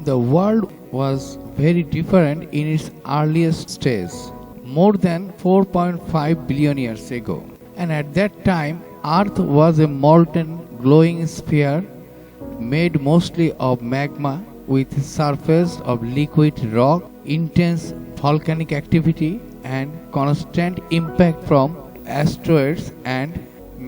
The world was very different in its earliest stage, more than 4.5 billion years ago. And at that time, Earth was a molten, glowing sphere made mostly of magma with a surface of liquid rock, intense volcanic activity, and constant impact from asteroids and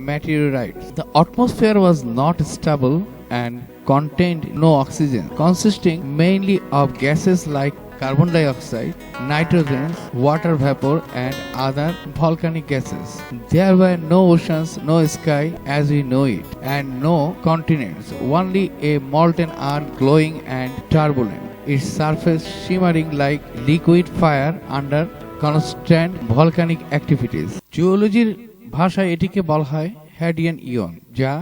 meteorites. The atmosphere was not stable and contained no oxygen, consisting mainly of gases like carbon dioxide, nitrogen, water vapor, and other volcanic gases. There were no oceans, no sky as we know it, and no continents, only a molten earth glowing and turbulent, its surface shimmering like liquid fire under constant volcanic activities. জিওলজির ভাষায় এটিকে বলা হয় হেডিয়ান ইয়ন, যা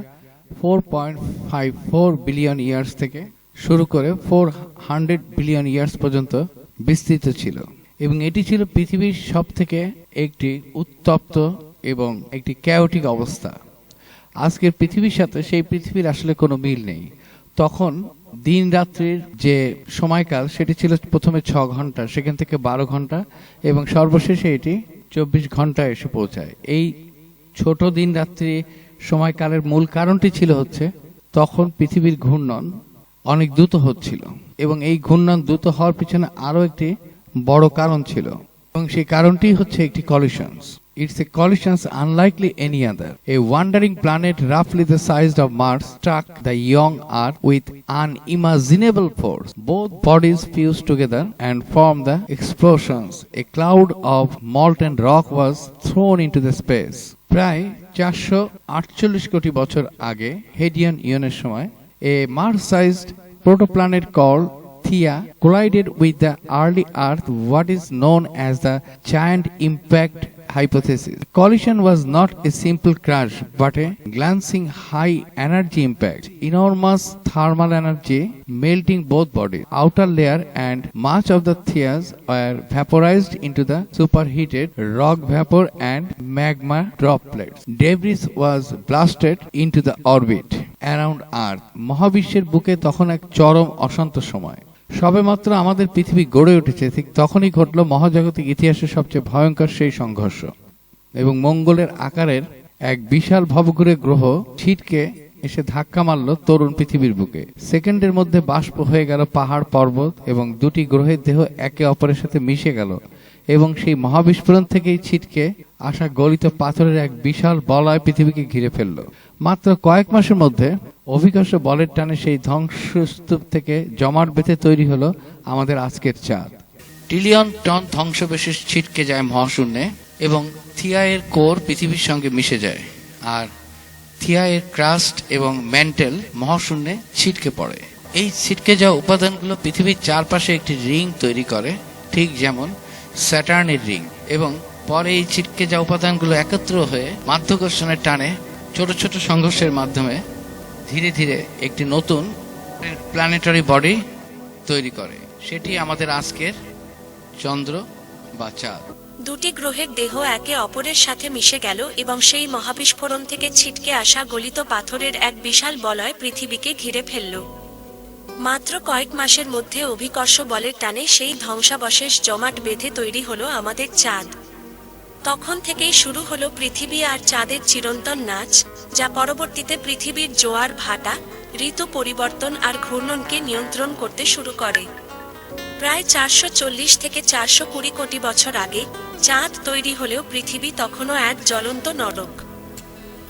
4.54 billion years থেকে শুরু করে 400 billion years পর্যন্ত বিস্তৃত ছিল, এবং এটি ছিল পৃথিবীর সবথেকে একটি উত্তপ্ত এবং একটি ক্যাওটিক অবস্থা। আজকের পৃথিবীর সাথে সেই পৃথিবীর আসলে কোনো মিল নেই। তখন দিন রাত্রির যে সময়কাল সেটি ছিল প্রথমে 6 ঘন্টা, সেখান থেকে 12 ঘন্টা, এবং সর্বশেষে এটি 24 ঘন্টায় এসে পৌঁছায়। এই ছোট দিন রাত্রি সময়কালের মূল কারণটি ছিল হচ্ছে তখন পৃথিবীর ঘূর্ণন অনেক দ্রুত হচ্ছিল, এবং এই ঘূর্ণন দ্রুত হওয়ার পিছনে আরো একটি বড় কারণ ছিল, এবং সেই কারণটি হচ্ছে একটি কলিশনস। It's a collisions unlikely any other. A wandering planet roughly the size of Mars struck the young Earth with unimaginable force. Both bodies fused together and formed the explosions. A cloud of molten rock was thrown into the space. প্রায় 448 কোটি বছর আগে হেডিয়ান ইয়নের সময় a Mars-sized protoplanet called Theia collided with the early Earth, what is known as the giant impact hypothesis. Collision was not a simple crash but a glancing high energy impact. Enormous thermal energy melting both bodies. Outer layer and much of the Theias were vaporized into the superheated rock vapor and magma droplets. Debris was blasted into the orbit around Earth. মহাবিশ্বের বুকে তখন এক চরম অশান্ত সময়। সবেমাত্র আমাদের পৃথিবী গড়ে উঠেছে, ঠিক তখনই ঘটল মহাজাগতিক ইতিহাসের সবচেয়ে ভয়ঙ্কর সেই সংঘর্ষ, এবং মঙ্গলের আকারের এক বিশাল ভবঘুরে গ্রহ ছিটকে এসে ধাক্কা মারল তরুণ পৃথিবীর বুকে। সেকেন্ডের মধ্যে বাষ্প হয়ে গেল পাহাড় পর্বত, এবং দুটি গ্রহের দেহ একে অপরের সাথে মিশে গেল, এবং সেই মহাবিস্ফোরণ থেকেই ছিটকে আসা গলিত পাথরের এক বিশাল বলয় পৃথিবীকে ঘিরে ফেলল। মাত্র কয়েক মাসের মধ্যে অভিকর্ষ বলের টানে সেই ধ্বংসস্তূপ থেকে জমাট বেঁধে তৈরি হলো আমাদের আজকের চাঁদ। ট্রিলিয়ন টন ধ্বংসবশেষ ছিটকে যায় মহাশূন্যে, এবং থিয়ায়ের কোর পৃথিবীর সঙ্গে মিশে যায়, আর থিয়ায়ের ক্রাস্ট এবং ম্যান্টেল মহাশূন্যে ছিটকে পড়ে। এই ছিটকে যাওয়া উপাদানগুলো পৃথিবীর চারপাশে একটি রিং তৈরি করে, ঠিক যেমন স্যাটার্নের রিং, এবং পরে এই ছিটকে যাওয়া উপাদানগুলো একত্র হয়ে মাধ্যাকর্ষণের টানে ছোট ছোট সংঘর্ষের মাধ্যমে ধীরে ধীরে একটি নতুন প্ল্যানেটারি বডি তৈরি করে। সেটি আমাদের আজকের চন্দ্র বা চাঁদ। দুটি গ্রহের দেহ একে অপরের সাথে মিশে গেল, এবং সেই মহাবিস্ফোরণ থেকে ছিটকে আসা গলিত পাথরের এক বিশাল বলয় পৃথিবীকে ঘিরে ফেলল। মাত্র কয়েক মাসের মধ্যে অভিকর্ষ বলের টানে সেই ধ্বংসাবশেষ জমাট বেঁধে তৈরি হলো আমাদের চাঁদ। তখন থেকেই শুরু হলো পৃথিবী আর চাঁদের চিরন্তন নাচ, যা পরবর্তীতে পৃথিবীর জোয়ার ভাটা, ঋতু পরিবর্তন আর ঘূর্ণনকে নিয়ন্ত্রণ করতে শুরু করে। প্রায় 440 থেকে 420 কোটি বছর আগে চাঁদ তৈরি হলেও পৃথিবী তখনও এক জ্বলন্ত নরক।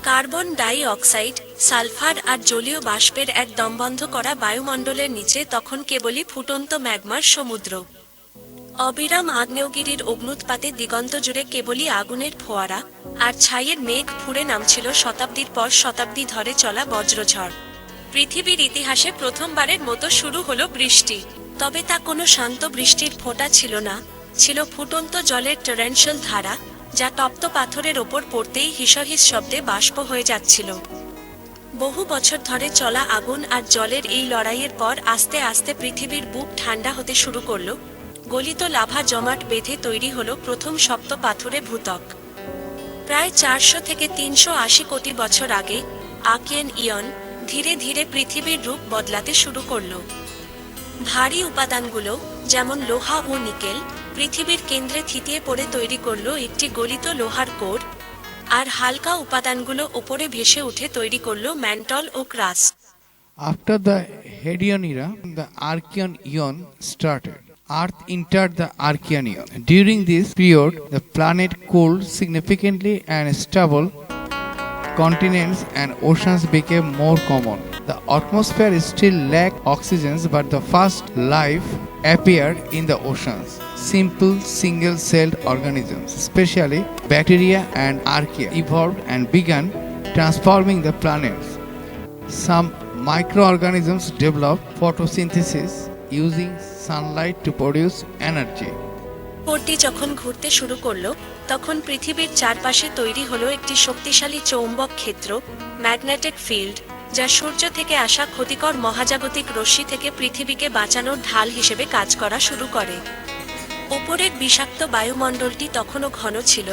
কার্বন ডাই অক্সাইড, সালফার আর জলীয় বাষ্পের এক দমবন্ধ করা বায়ুমণ্ডলের নিচে তখন কেবলই ফুটন্ত ম্যাগমার সমুদ্র। অবিরাম আগ্নেয়গিরির অগ্নুৎপাতে দিগন্ত জুড়ে কেবলই আগুনের ফোয়ারা আর ছাইয়ের মেঘ ফুঁড়ে নামছিল শতাব্দীর পর শতাব্দী ধরে চলা বজ্রঝড়। পৃথিবীর ইতিহাসে প্রথমবারের মতো শুরু হলো বৃষ্টি, তবে তা কোনো শান্ত বৃষ্টির ফোঁটা ছিল না, ছিল ফুটন্ত জলের টরেনশিয়াল ধারা, যা তপ্ত পাথরের ওপর পড়তেই হিসহিস শব্দে বাষ্প হয়ে যাচ্ছিল। বহু বছর ধরে চলা আগুন আর জলের এই লড়াইয়ের পর আস্তে আস্তে পৃথিবীর বুক ঠান্ডা হতে শুরু করলো। গলিত লাভা জমাট বেঁধে তৈরি হলো প্রথম সপ্ত পাথুরে ভূত্বক। প্রায় 400 থেকে 380 কোটি বছর আগে আর্কিয়ান ইয়ন ধীরে ধীরে পৃথিবীর রূপ বদলাতে শুরু করলো। ভারী উপাদানগুলো যেমন লোহা ও নিকেল পৃথিবীর কেন্দ্রে থিতিয়ে পড়ে তৈরি করলো একটি গলিত লোহার কোর, আর হালকা উপাদানগুলো ওপরে ভেসে উঠে তৈরি করলো ম্যান্টল ও crust. After the Hadean era, the Archean eon started. Earth entered the Archean eon. During this period, the planet cooled significantly and stable continents and oceans became more common. The atmosphere still lacked oxygen, but the first life appeared in the oceans. Simple single-celled organisms, especially bacteria and archaea, evolved and began transforming the planets. Some microorganisms developed photosynthesis using sunlight to produce energy. কোরটি যখন ঘুরতে শুরু করলো তখন পৃথিবীর চারপাশে তৈরি হলো একটি শক্তিশালী চৌম্বক ক্ষেত্র, ম্যাগনেটিক ফিল্ড, যা সূর্য থেকে আসা ক্ষতিকর মহাজাগতিক রশ্মি থেকে পৃথিবীকে বাঁচানোর ঢাল হিসেবে কাজ করা শুরু করে। ওপরের বিষাক্ত বায়ুমণ্ডলটি তখনও ঘন ছিল,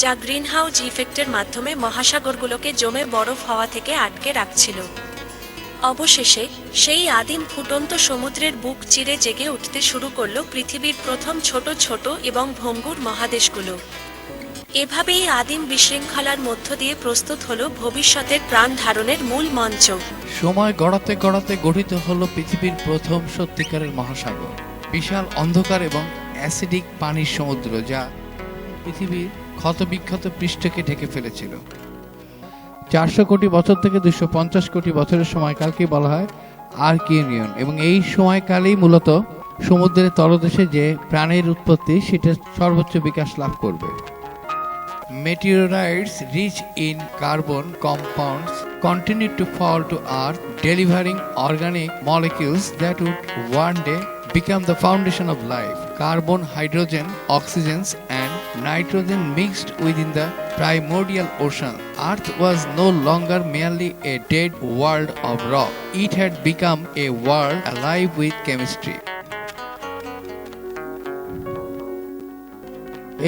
যা গ্রিনহাউস ইফেক্টের মাধ্যমে মহাসাগরগুলোকে জমে বরফ হওয়া থেকে আটকে রাখছিল। অবশেষে সেই আদিম ফুটন্ত সমুদ্রের বুক চিরে জেগে উঠতে শুরু করলো পৃথিবীর প্রথম ছোট ছোট এবং ভঙ্গুর মহাদেশগুলো। এভাবেই আদিম বিশৃঙ্খলার মধ্য দিয়ে প্রস্তুত হলো ভবিষ্যতের প্রাণ ধারণের মূল মঞ্চ। সময় গড়াতে গড়াতে গঠিত হলো পৃথিবীর প্রথম সত্যিকারের মহাসাগর, বিশাল অন্ধকার এবং অ্যাসিডিক পানির সমুদ্র, যা পৃথিবীর ক্ষতবিক্ষত পৃষ্ঠকে ঢেকে ফেলেছিল। 400 কোটি বছর থেকে 250 কোটি বছরের সময়কালকে বলা হয় আর্কিয়ান ইয়ন, এবং এই সময়কালেই মূলত সমুদ্রের তলদেশে যে প্রাণের উৎপত্তি সেটা সর্বোচ্চ বিকাশ লাভ করবে। Meteorites rich in carbon compounds continued to fall to Earth, delivering organic molecules that would one day become the foundation of life. Carbon, hydrogen, oxygen, and nitrogen mixed within the primordial ocean. Earth was no longer merely a dead world of rock. It had become a world alive with chemistry.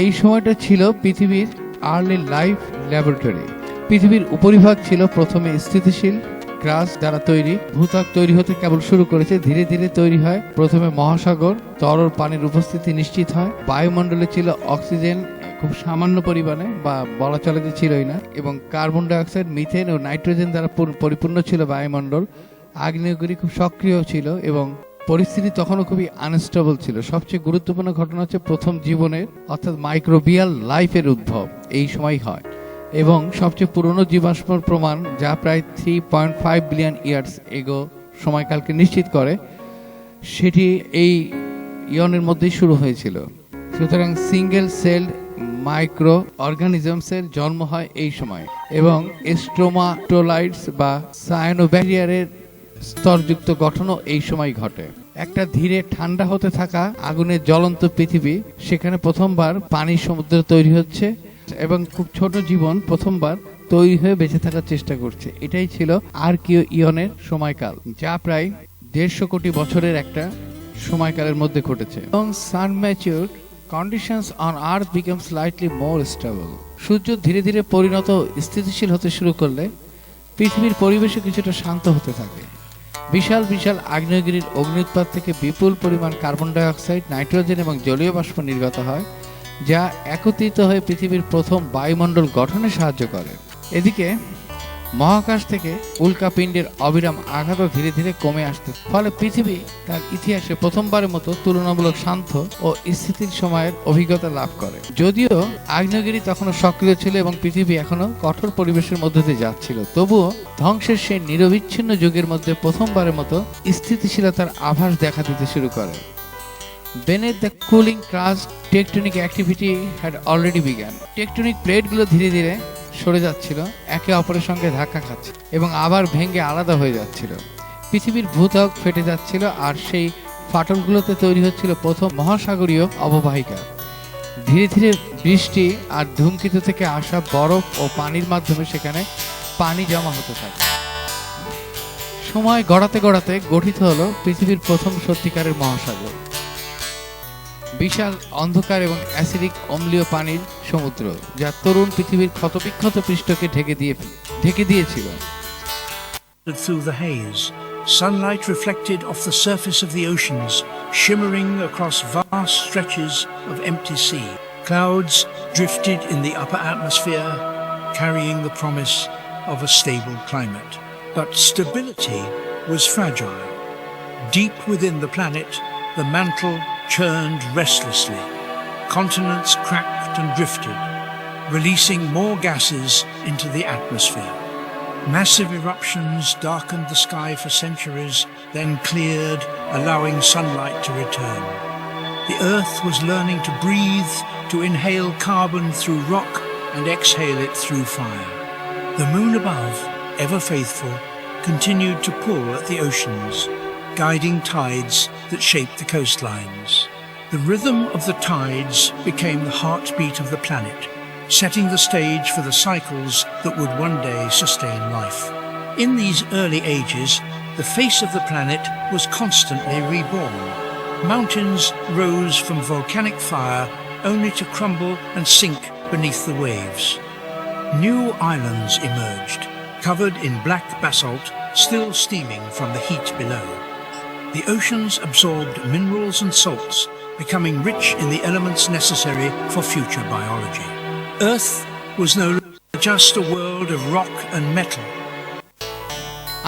এই সময়টা ছিল পৃথিবীর early life laboratory. পৃথিবীর উপরিভাগ ছিল প্রথমে স্থিতিশীল গ্রাস দ্বারা তৈরি। ভূত্বক তৈরি হতে কেবল শুরু করেছে, ধীরে ধীরে তৈরি হয় প্রথমে মহাসাগর, তরল পানির উপস্থিতি নিশ্চিত হয়। বায়ুমণ্ডলে ছিল অক্সিজেন খুব সামান্য পরিমাণে, বা বলা চলে যে ছিলই না, এবং কার্বন ডাইঅক্সাইড, মিথেন ও নাইট্রোজেন দ্বারা পরিপূর্ণ ছিল বায়ুমণ্ডল। আগ্নেয়গিরি খুব সক্রিয় ছিল এবং পরিস্থিতি তখনও খুবই আনস্টেবল ছিল। সবচেয়ে গুরুত্বপূর্ণ ঘটনা হচ্ছে প্রথম জীবনের অর্থাৎ মাইক্রোবিয়াল লাইফের উদ্ভব এই সময় হয়, এবং সবচেয়ে পুরনো জীবাশ্মর প্রমাণ, যা প্রায় 3.5 বিলিয়ন ইয়ার্স এগো সময়কালকে নিশ্চিত করে, সেটি এই ইয়নের মধ্যেই শুরু হয়েছিল। সুতরাং সিঙ্গেল সেলড মাইক্রো অর্গানিজমসের জন্ম হয় এই সময়, এবং স্ট্রোমাটোলাইটস বা সায়ানোব্যাক্টেরিয়ার স্তরযুক্ত গঠনও এই সময় ঘটে। একটা ধীরে ঠান্ডা হতে থাকা আগুনের জ্বলন্ত পৃথিবী, সেখানে প্রথমবার পানির সমুদ্র তৈরি হচ্ছে এবং খুব ছোট জীবন প্রথমবার তৈরি হয়ে বেঁচে থাকার চেষ্টা করছে। এটাই ছিল আর্কিয় ইয়নের সময়কাল, যা প্রায় 150 কোটি বছরের একটা সময়কালের মধ্যে ঘটেছে। এবং sun matured conditions on Earth become slightly more stable. সূর্য ধীরে ধীরে পরিণত স্থিতিশীল হতে শুরু করলে পৃথিবীর পরিবেশে কিছুটা শান্ত হতে থাকে। বিশাল বিশাল আগ্নেয়গিরির অগ্নি উৎপাত থেকে বিপুল পরিমাণ কার্বন ডাইঅক্সাইড, নাইট্রোজেন এবং জলীয় বাষ্প নির্গত হয়, যা একত্রিত হয়ে পৃথিবীর প্রথম বায়ুমণ্ডল গঠনে সাহায্য করে। এদিকে মহাকাশ থেকে উল্কাপিণ্ডের অবিরাম আঘাতও ধীরে ধীরে কমে আসতে, ফলে পৃথিবী তার ইতিহাসে প্রথমবারের মতো তুলনামূলক শান্ত ও স্থিতির সময়ের অভিজ্ঞতা লাভ করে। যদিও আগ্নেয়গিরি তখনও সক্রিয় ছিল এবং পৃথিবী এখনো কঠোর পরিবেশের মধ্য দিয়ে যাচ্ছিল, তবুও ধ্বংসের সেই নিরবিচ্ছিন্ন যুগের মধ্যে প্রথমবারের মতো স্থিতিশীলতার আভাস দেখা দিতে শুরু করে। Beneath the cooling crust, tectonic activity had already begun. Tectonic প্লেটগুলো ধীরে ধীরে সরে যাচ্ছিল, একে অপরের সঙ্গে ধাক্কা খাচ্ছিল এবং আবার ভেঙে আলাদা হয়ে যাচ্ছিল। পৃথিবীর ভূত্বক ফেটে যাচ্ছিল, আর সেই ফাটলগুলোতে তৈরি হচ্ছিল প্রথম মহাসাগরীয় অববাহিকা। ধীরে ধীরে বৃষ্টি আর ধূমকেতু থেকে আসা বরফ ও পানির মাধ্যমে সেখানে পানি জমা হতে থাকে। সময় গড়াতে গড়াতে গঠিত হলো পৃথিবীর প্রথম সত্যিকারের মহাসাগর, বিশাল অন্ধকার এবং অ্যাসিডিক অম্লীয় পানির সমুদ্র, যা তরুণ পৃথিবীর ক্ষতবিক্ষত পৃষ্ঠকে ঢেকে দিয়েছিল। Through the haze, sunlight reflected off the surface of the oceans, shimmering across vast stretches of empty sea. Clouds drifted in the upper atmosphere, carrying the promise of a stable climate. But stability was fragile. Deep within the planet, the mantle churned restlessly. Continents cracked and drifted, releasing more gases into the atmosphere. Massive eruptions darkened the sky for centuries, then cleared, allowing sunlight to return. The Earth was learning to breathe, to inhale carbon through rock and exhale it through fire. The moon above, ever faithful, continued to pull at the oceans, guiding tides that shaped the coastlines. The rhythm of the tides became the heartbeat of the planet, setting the stage for the cycles that would one day sustain life. In these early ages, the face of the planet was constantly reborn. Mountains rose from volcanic fire only to crumble and sink beneath the waves. New islands emerged, covered in black basalt, still steaming from the heat below. The oceans absorbed minerals and salts, becoming rich in the elements necessary for future biology. Earth was no longer just a world of rock and metal.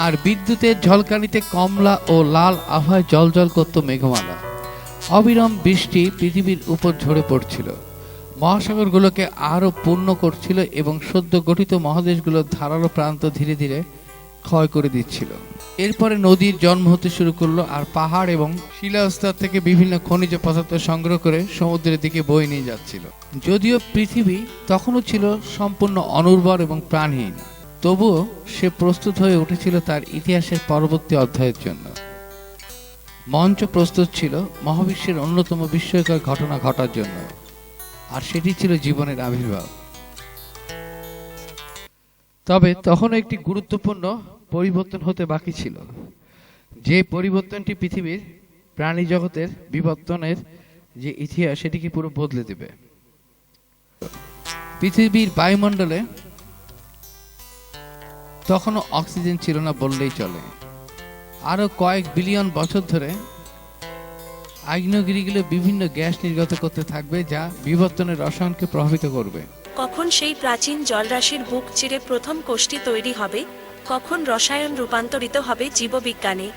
আর বিদ্যুতের ঝলকানিতে কমলা ও লাল আভায় জ্বলজ্বল করত মেঘমালা। অবিরাম বৃষ্টি পৃথিবীর উপর ঝরে পড়ছিল, মহাসাগরগুলোকে আরও পূর্ণ করছিল এবং সদ্য গঠিত মহাদেশগুলোর ধারালো প্রান্ত ধীরে ধীরে ক্ষয় করে দিচ্ছিল। এরপরে নদীর জন্ম হতে শুরু করলো, আর পাহাড় এবং শিলাস্তর থেকে বিভিন্ন খনিজ পদার্থ সংগ্রহ করে সমুদ্রের দিকে বয়ে নিয়ে যাচ্ছিল। যদিও পৃথিবী তখনও ছিল সম্পূর্ণ অনুর্বর এবং প্রাণহীন, তবুও সে প্রস্তুত হয়ে উঠেছিল তার ইতিহাসের পরবর্তী অধ্যায়ের জন্য। মঞ্চ প্রস্তুত ছিল মহাবিশ্বের অন্যতম বিস্ময়কর ঘটনা ঘটার জন্য, আর সেটি ছিল জীবনের আবির্ভাব। তবে তখনও একটি গুরুত্বপূর্ণ পরিবর্তন হতে বাকি ছিল, যে পরিবর্তনটি পৃথিবীর প্রাণী জগতের বিবর্তনের যে ইতিহাস সেটিকে পুরো বদলে দেবে। পৃথিবীর বায়ুমণ্ডলে তখনও অক্সিজেন ছিল না বললেই চলে। আরো কয়েক বিলিয়ন বছর ধরে আগ্নেয়গিরিগুলো বিভিন্ন গ্যাস নির্গত করতে থাকবে, যা বিবর্তনের রসায়নকে প্রভাবিত করবে। কখন সেই প্রাচীন জলরাশির বুক চিরে প্রথম কোষটি তৈরি হবে, কখন রসায়ন রূপান্তরিত হবে জীববিজ্ঞানে।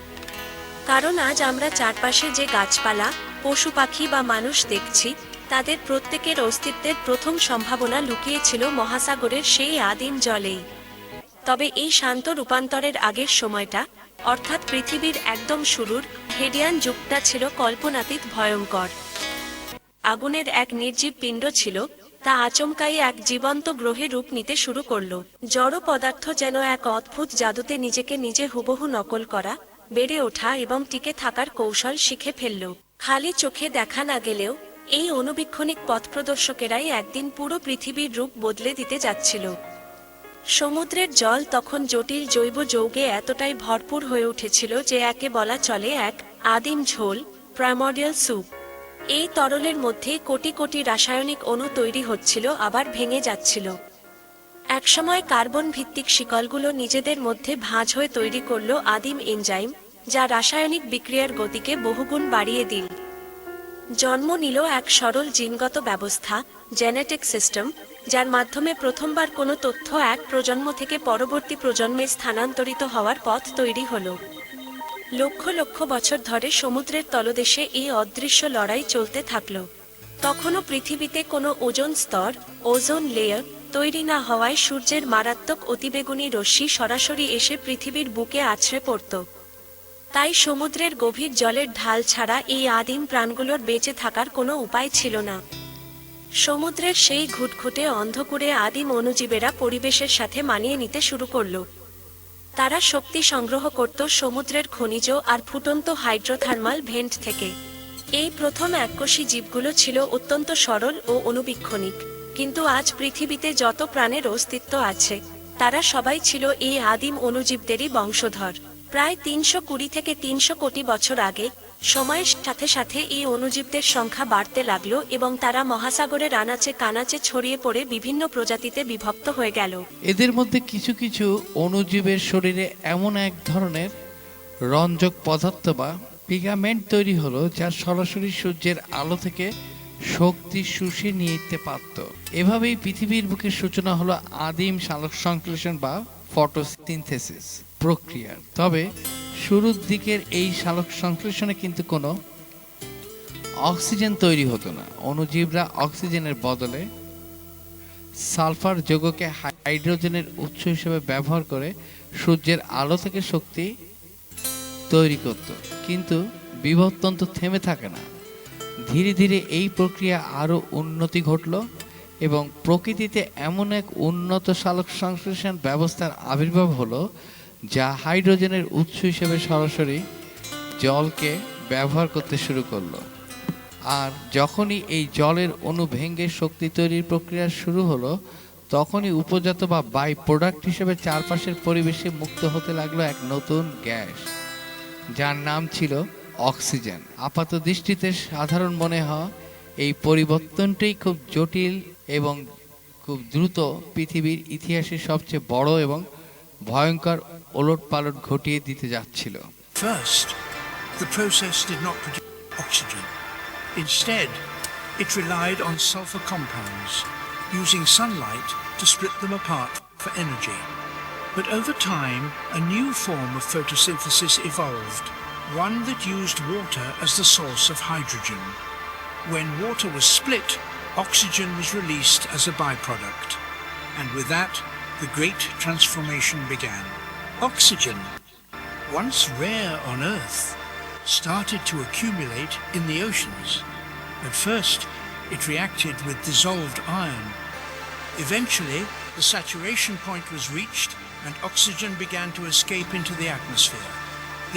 কারণ আজ আমরা চারপাশে যে গাছপালা, পশু পাখি বা মানুষ দেখছি, তাদের প্রত্যেকের অস্তিত্বের প্রথম সম্ভাবনা লুকিয়েছিল মহাসাগরের সেই আদিম জলেই। তবে এই শান্ত রূপান্তরের আগের সময়টা, অর্থাৎ পৃথিবীর একদম শুরুর হেডিয়ান যুগটা ছিল কল্পনাতীত ভয়ঙ্কর। আগুনের এক নির্জীব পিণ্ড ছিল, তা আচমকাই এক জীবন্ত গ্রহে রূপ নিতে শুরু করলো। জড় পদার্থ যেন এক অদ্ভুত জাদুতে নিজেকে নিজে হুবহু নকল করা, বেড়ে ওঠা এবং টিকে থাকার কৌশল শিখে ফেলল। খালি চোখে দেখা না গেলেও এই অনুবীক্ষণিক পথপ্রদর্শকেরাই একদিন পুরো পৃথিবীর রূপ বদলে দিতে যাচ্ছিল। সমুদ্রের জল তখন জটিল জৈব যৌগে এতটাই ভরপুর হয়ে উঠেছিল যে একে বলা চলে এক আদিম ঝোল, প্রাইমর্ডিয়াল স্যুপ। এই তরলের মধ্যে কোটি কোটি রাসায়নিক অণু তৈরি হচ্ছিল, আবার ভেঙে যাচ্ছিল। একসময় কার্বন ভিত্তিক শিকলগুলো নিজেদের মধ্যে ভাঁজ হয়ে তৈরি করলো আদিম এনজাইম, যা রাসায়নিক বিক্রিয়ার গতিকে বহুগুণ বাড়িয়ে দিল। জন্ম নিল এক সরল জিনগত ব্যবস্থা, জেনেটিক সিস্টেম, যার মাধ্যমে প্রথমবার কোনো তথ্য এক প্রজন্ম থেকে পরবর্তী প্রজন্মে স্থানান্তরিত হওয়ার পথ তৈরি হলো। লক্ষ লক্ষ বছর ধরে সমুদ্রের তলদেশে এই অদৃশ্য লড়াই চলতে থাকলো। তখনও পৃথিবীতে কোনো ওজোন স্তর, ওজোন লেয়ার তৈরি না হওয়ায় সূর্যের মারাত্মক অতিবেগুনি রশ্মি সরাসরি এসে পৃথিবীর বুকে আছড়ে পড়ত। তাই সমুদ্রের গভীর জলের ঢাল ছাড়া এই আদিম প্রাণগুলোর বেঁচে থাকার কোনো উপায় ছিল না। সমুদ্রের সেই ঘুটঘুটে অন্ধকুরে আদিম অণুজীবেরা পরিবেশের সাথে মানিয়ে নিতে শুরু করলো। তারা শক্তি সংগ্রহ করত সমুদ্রের খনিজ আর ফুটন্ত হাইড্রোথার্মাল ভেন্ট থেকে। এই প্রথম এককোষী জীবগুলো ছিল অত্যন্ত সরল ও অনুবীক্ষণিক, কিন্তু আজ পৃথিবীতে যত প্রাণের অস্তিত্ব আছে তারা সবাই ছিল এই আদিম অণুজীবদেরই বংশধর। প্রায় 320 থেকে 300 কোটি বছর আগে সময়ের সাথে সাথে এই অণুজীবদের সংখ্যা বাড়তে লাগলো এবং তারা মহাসাগরের আনাচে কানাচে ছড়িয়ে পড়ে বিভিন্ন প্রজাতিতে বিভক্ত হয়ে গেল। এদের মধ্যে কিছু কিছু অণুজীবের শরীরে এমন এক ধরনের রঞ্জক পদার্থ বা পিগামেন্ট তৈরি হলো, যা সরাসরি সূর্যের আলো থেকে শক্তি শুষে নিতে পারত। এভাবেই পৃথিবীর বুকের সূচনা হলো আদিম সালোক সংশ্লেষণ বা ফটোসিনথেসিস প্রক্রিয়ার। তবে শুরুর দিকের এই সালোক সংশ্লেষণে কিন্তু কোনো অক্সিজেন তৈরি হতো না। অণুজীবরা অক্সিজেনের বদলে সালফার যৌগকে হাইড্রোজেনের উৎস হিসেবে ব্যবহার করে সূর্যের আলো থেকে শক্তি তৈরি করত। কিন্তু বিবর্তন তো থেমে থাকে না। ধীরে ধীরে এই প্রক্রিয়া আরও উন্নতি ঘটল এবং প্রকৃতিতে এমন এক উন্নত সালোক সংশ্লেষণ ব্যবস্থার আবির্ভাব হলো, যা হাইড্রোজেনের উৎস হিসেবে সরাসরি জলকে ব্যবহার করতে শুরু করলো। আর যখনই এই জলের অণু ভেঙে শক্তি তৈরির প্রক্রিয়া শুরু হলো, তখনই উপজাত বা বাই প্রোডাক্ট হিসেবে চারপাশের পরিবেশে মুক্ত হতে লাগলো এক নতুন গ্যাস, যার নাম ছিল অক্সিজেন। আপাত দৃষ্টিতে সাধারণ মনে হয় এই পরিবর্তনটাই খুব জটিল এবং খুব দ্রুত পৃথিবীর ইতিহাসে সবচেয়ে বড় এবং ভয়ঙ্কর ওলটপালট ঘটিয়ে দিতে যাচ্ছিল। First, the process did not produce oxygen. Instead, it relied on sulfur compounds, using sunlight to split them apart for energy. But over time, a new form of photosynthesis evolved, one that used water as the source of hydrogen. When water was split, oxygen was released as a byproduct, and with that, the great transformation began. Oxygen, once rare on Earth, started to accumulate in the oceans. At first, it reacted with dissolved iron. Eventually, the saturation point was reached and oxygen began to escape into the atmosphere.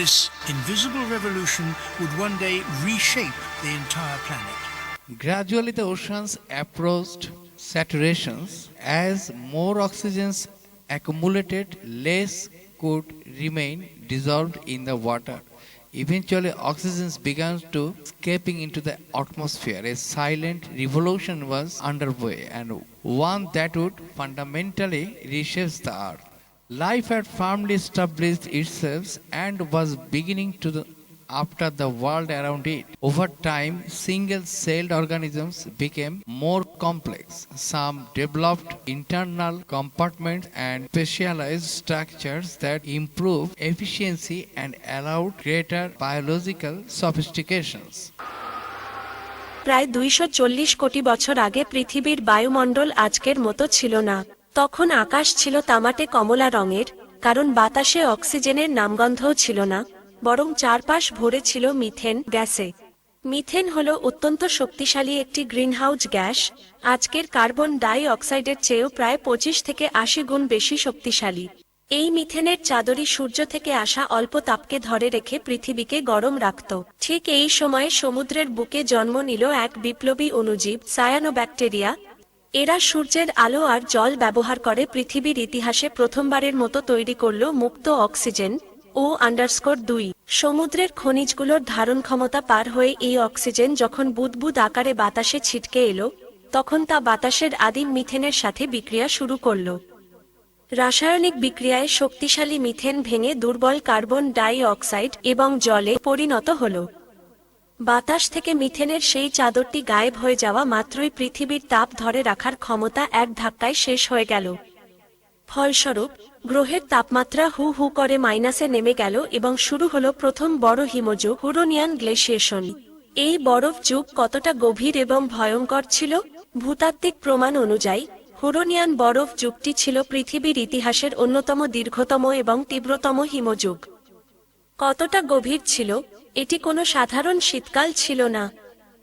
This invisible revolution would one day reshape the entire planet. Gradually, the oceans approached saturation. As more oxygen accumulated, less could remain dissolved in the water. Eventually, oxygen began to escaping into the atmosphere. A silent revolution was underway, and one that would fundamentally reshape the earth. Life had firmly established itself and was beginning to after the world around it. Over time, single-celled organisms became more complex. Some developed internal compartments and specialized structures that improved efficiency and allowed greater biological sophistications. প্রায় 240 কোটি বছর আগে পৃথিবীর বায়ুমণ্ডল আজকের মতো ছিল না। তখন আকাশ ছিল তামাটে কমলা রঙের, কারণ বাতাসে অক্সিজেনের নামগন্ধও ছিল না, বরং চারপাশ ভরে ছিল মিথেন গ্যাসে। মিথেন হলো অত্যন্ত শক্তিশালী একটি গ্রিনহাউস গ্যাস, আজকের কার্বন ডাই অক্সাইডের চেয়েও প্রায় 25 থেকে 80 গুণ বেশি শক্তিশালী। এই মিথেনের চাদরই সূর্য থেকে আসা অল্প তাপকে ধরে রেখে পৃথিবীকে গরম রাখত। ঠিক এই সময়ে সমুদ্রের বুকে জন্ম নিল এক বিপ্লবী অণুজীব, সায়ানোব্যাকটেরিয়া। এরা সূর্যের আলো আর জল ব্যবহার করে পৃথিবীর ইতিহাসে প্রথমবারের মতো তৈরি করল মুক্ত অক্সিজেন O_2। সমুদ্রের খনিজগুলোর ধারণ ক্ষমতা পার হয়ে এই অক্সিজেন যখন বুদবুদ আকারে বাতাসে ছিটকে এলো, তখন তা বাতাসের আদিম মিথেনের সাথে বিক্রিয়া শুরু করল। রাসায়নিক বিক্রিয়ায় শক্তিশালী মিথেন ভেঙে দুর্বল কার্বন ডাই অক্সাইড এবং জলে পরিণত হল। বাতাস থেকে মিথেনের সেই চাদরটি গায়েব হয়ে যাওয়া মাত্রই পৃথিবীর তাপ ধরে রাখার ক্ষমতা এক ধাক্কায় শেষ হয়ে গেল। ফলস্বরূপ গ্রহের তাপমাত্রা হু হু করে মাইনাসে নেমে গেল এবং শুরু হলো প্রথম বড় হিমযুগ, হুরোনিয়ান গ্লেশিয়েশন। এই বরফ যুগ কতটা গভীর এবং ভয়ঙ্কর ছিল? ভূতাত্ত্বিক প্রমাণ অনুযায়ী হুরোনিয়ান বরফ যুগটি ছিল পৃথিবীর ইতিহাসের অন্যতম দীর্ঘতম এবং তীব্রতম হিমযুগ। কতটা গভীর ছিল? এটি কোনো সাধারণ শীতকাল ছিল না।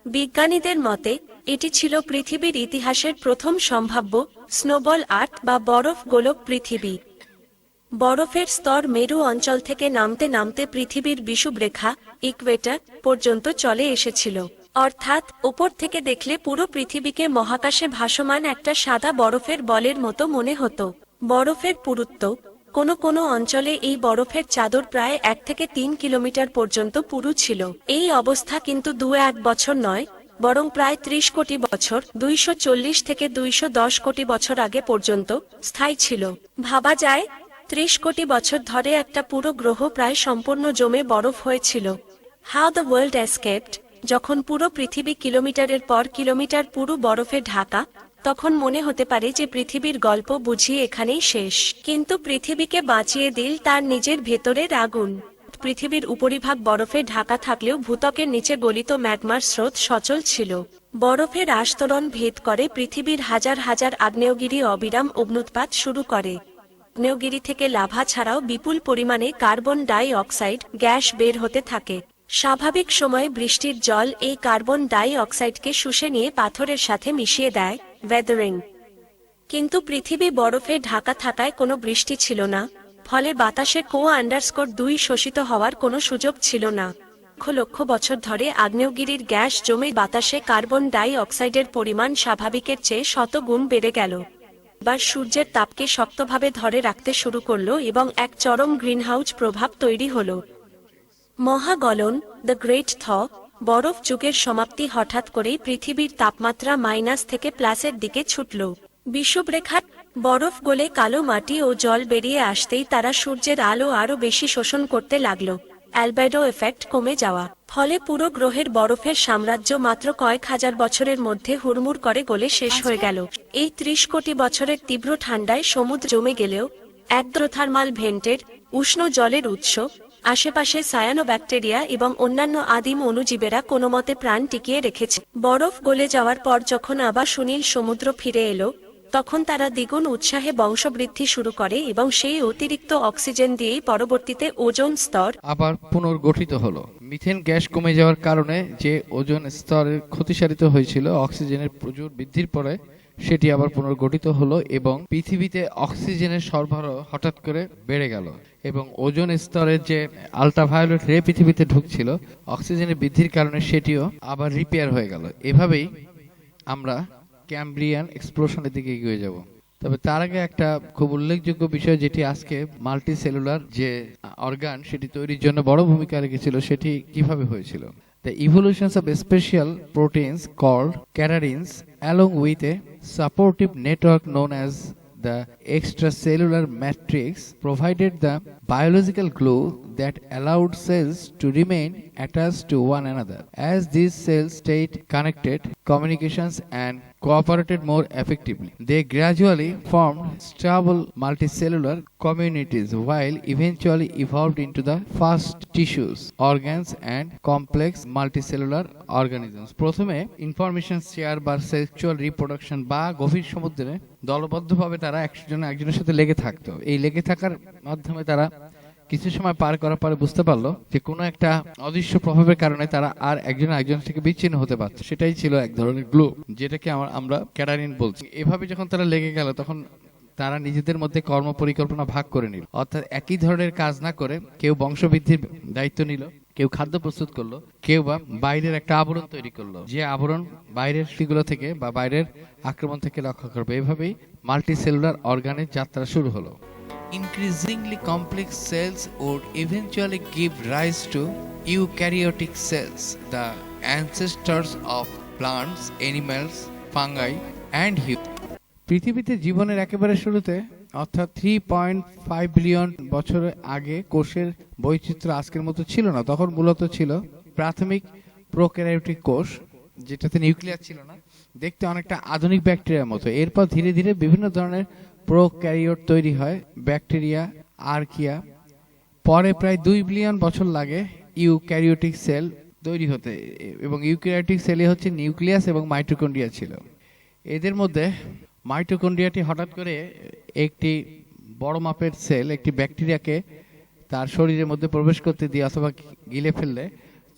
বিজ্ঞানীদের মতে এটি ছিল পৃথিবীর ইতিহাসের প্রথম সম্ভাব্য স্নোবল আর্থ বা বরফ গোলক পৃথিবী। বরফের স্তর মেরু অঞ্চল থেকে নামতে নামতে পৃথিবীর বিষুবরেখা ইকুয়েটর পর্যন্ত চলে এসেছিল। অর্থাৎ ওপর থেকে দেখলে পুরো পৃথিবীকে মহাকাশে ভাসমান একটা সাদা বরফের বলের মতো মনে হতো। বরফের পুরুত্ব, কোনো কোনো অঞ্চলে এই বরফের চাদর প্রায় 1 থেকে 3 কিলোমিটার পর্যন্ত পুরু ছিল। এই অবস্থা কিন্তু 2-1 বছর নয়, বরং প্রায় 30 কোটি বছর, 240 থেকে 210 কোটি বছর আগে পর্যন্ত স্থায়ী ছিল। ভাবা যায় 30 কোটি বছর ধরে একটা পুরো গ্রহ প্রায় সম্পূর্ণ জমে বরফ হয়েছিল। How the world escaped. যখন পুরো পৃথিবী কিলোমিটারের পর কিলোমিটার পুরো বরফে ঢাকা, তখন মনে হতে পারে যে পৃথিবীর গল্প বুঝি এখানেই শেষ। কিন্তু পৃথিবীকে বাঁচিয়ে দিল তার নিজের ভেতরের আগুন। পৃথিবীর উপরিভাগ বরফে ঢাকা থাকলেও ভূত্বকের নিচে গলিত ম্যাগমার স্রোত সচল ছিল। বরফের আস্তরণ ভেদ করে পৃথিবীর হাজার হাজার আগ্নেয়গিরি অবিরাম অগ্নুৎপাত শুরু করে। আগ্নেয়গিরি থেকে লাভা ছাড়াও বিপুল পরিমাণে কার্বন ডাই অক্সাইড গ্যাস বের হতে থাকে। স্বাভাবিক সময়ে বৃষ্টির জল এই কার্বন ডাই অক্সাইডকে শুষে নিয়ে পাথরের সাথে মিশিয়ে দেয়, ওয়েদারিং। কিন্তু পৃথিবী বরফে ঢাকা থাকায় কোনো বৃষ্টি ছিল না, ফলে বাতাসে CO-2 শোষিত হওয়ার কোনো সুযোগ ছিল না। লক্ষ লক্ষ বছর ধরে আগ্নেয়গিরির গ্যাস জমে বাতাসে কার্বন ডাই অক্সাইডের পরিমাণ স্বাভাবিকের চেয়ে শত গুণ বেড়ে গেল। এবার সূর্যের তাপকে শক্তভাবে ধরে রাখতে শুরু করলো এবং এক চরম গ্রিনহাউস প্রভাব তৈরি হলো। মহাগলন, দ্য গ্রেট থ, বরফ যুগের সমাপ্তি হঠাৎ করেই পৃথিবীর তাপমাত্রা মাইনাস থেকে প্লাসের দিকে ছুটল। বিষুবরেখার বরফ গলে কালো মাটি ও জল বেরিয়ে আসতেই তারা সূর্যের আলো আরো বেশি শোষণ করতে লাগলো। অ্যালবেডো এফেক্ট কমে যাওয়া, ফলে পুরো গ্রহের বরফের সাম্রাজ্য মাত্র কয়েক হাজার বছরের মধ্যে হুড়মুড় করে গলে শেষ হয়ে গেল। এই 30 কোটি বছরের তীব্র ঠান্ডায় সমুদ্র জমে গেলেও একদ্রোথার্মাল ভেন্টের উষ্ণ জলের উৎস, আশেপাশে সায়ানোব্যাকটেরিয়া এবং অন্যান্য আদিম অণুজীবেরা কোনোমতে প্রাণ টিকিয়ে রেখেছে। বরফ গলে যাওয়ার পর যখন আবার সুনীল সমুদ্র ফিরে এলো, তখন তারা দ্বিগুণ উৎসাহে বংশবৃদ্ধি শুরু করে এবং সেই অতিরিক্ত অক্সিজেন দিয়েই পরবর্তীতে ওজোন স্তর আবার পুনর্গঠিত হলো। মিথেন গ্যাস কমে যাওয়ার কারণে যে ওজোন স্তরের ক্ষতিসারিত হয়েছিল, অক্সিজেনের প্রচুর বৃদ্ধির পরে সেটি আবার পুনর্গঠিত হলো এবং পৃথিবীতে অক্সিজেনের সরবরাহ হঠাৎ করে বেড়ে গেল এবং ওজোন স্তরের যে আল্ট্রাভায়োলেট রে পৃথিবীতে ঢুকছিল, অক্সিজেনের বৃদ্ধির কারণে সেটিও আবার রিপেয়ার হয়ে গেল। এভাবেই আমরা ক্যাম্ব্রিয়ান এক্সপ্লোশনের দিকে এগিয়ে যাব। তবে তার আগে একটা খুব উল্লেখযোগ্য বিষয়, যেটি আজকে মাল্টি সেলুলার যে অর্গান সেটি তৈরির জন্য বড় ভূমিকা রেখেছিল, সেটি কিভাবে হয়েছিল। The evolutions of special proteins called catarins along with a supportive network known as the extracellular matrix provided the biological glue that allowed cells to remain attached to one another. As these cells stayed connected, communications and cooperated more effectively, they gradually formed stable multicellular communities while eventually evolved into the first tissues, organs and complex multicellular organisms. প্রথমে information share বা sexual reproduction বা গভীর সমুদ্রে দলবদ্ধভাবে তারা একজনের সাথে লেগে থাকতো। এই লেগে থাকার মাধ্যমে তারা কিছু সময় পার করার পরে বুঝতে পারলো যে কোনো একটা অদৃশ্য প্রভাবের কারণে তারা আর একজন থেকে বিচ্ছিন্ন হতে পারছে। সেটাই ছিল এক ধরনের গ্লু, যেটাকে আমরা ক্যাটারিন বলছি। এভাবে যখন তারা লেগে গেল, তখন তারা নিজেদের মধ্যে কর্ম পরিকল্পনা ভাগ করে নিল। অর্থাৎ একই ধরনের কাজ না করে কেউ বংশবৃদ্ধির দায়িত্ব নিল, কেউ খাদ্য প্রস্তুত করলো, কেউ বা বাইরের একটা আবরণ তৈরি করলো, যে আবরণ বাইরের সেগুলো থেকে বা বাইরের আক্রমণ থেকে রক্ষা করবে। এভাবেই মাল্টিসেলুলার অর্গানের যাত্রা শুরু হলো। Increasingly complex cells would eventually give rise to eukaryotic cells, the ancestors of plants, animals, fungi and humans. পৃথিবীতে জীবনের একেবারে শুরুতে অর্থাৎ 3.5 বিলিয়ন বছর আগে কোষের বৈচিত্র্য আজকের মতো ছিল না। তখন মূলত ছিল প্রাথমিক প্রোক্যারিওটিক কোষ, যেটাতে নিউক্লিয়াস ছিল না, দেখতে অনেকটা আধুনিক ব্যাকটেরিয়ার মতো। এরপর ধীরে ধীরে বিভিন্ন ধরনের প্রোক্যারিওট তৈরি হয়, ব্যাকটেরিয়া, আর্কিয়া। পরে প্রায় 2 বিলিয়ন বছর লাগে ইউক্যারিওটিক সেল তৈরি হতে, এবং ইউক্যারিওটিক সেলে হচ্ছে নিউক্লিয়াস এবং মাইটোকন্ড্রিয়া ছিল। এদের মধ্যে মাইটোকন্ড্রিয়াটি হঠাৎ করে একটি বড় মাপের সেল একটি ব্যাকটেরিয়াকে তার শরীরের মধ্যে প্রবেশ করতে দিয়ে অথবা গিলে ফেললে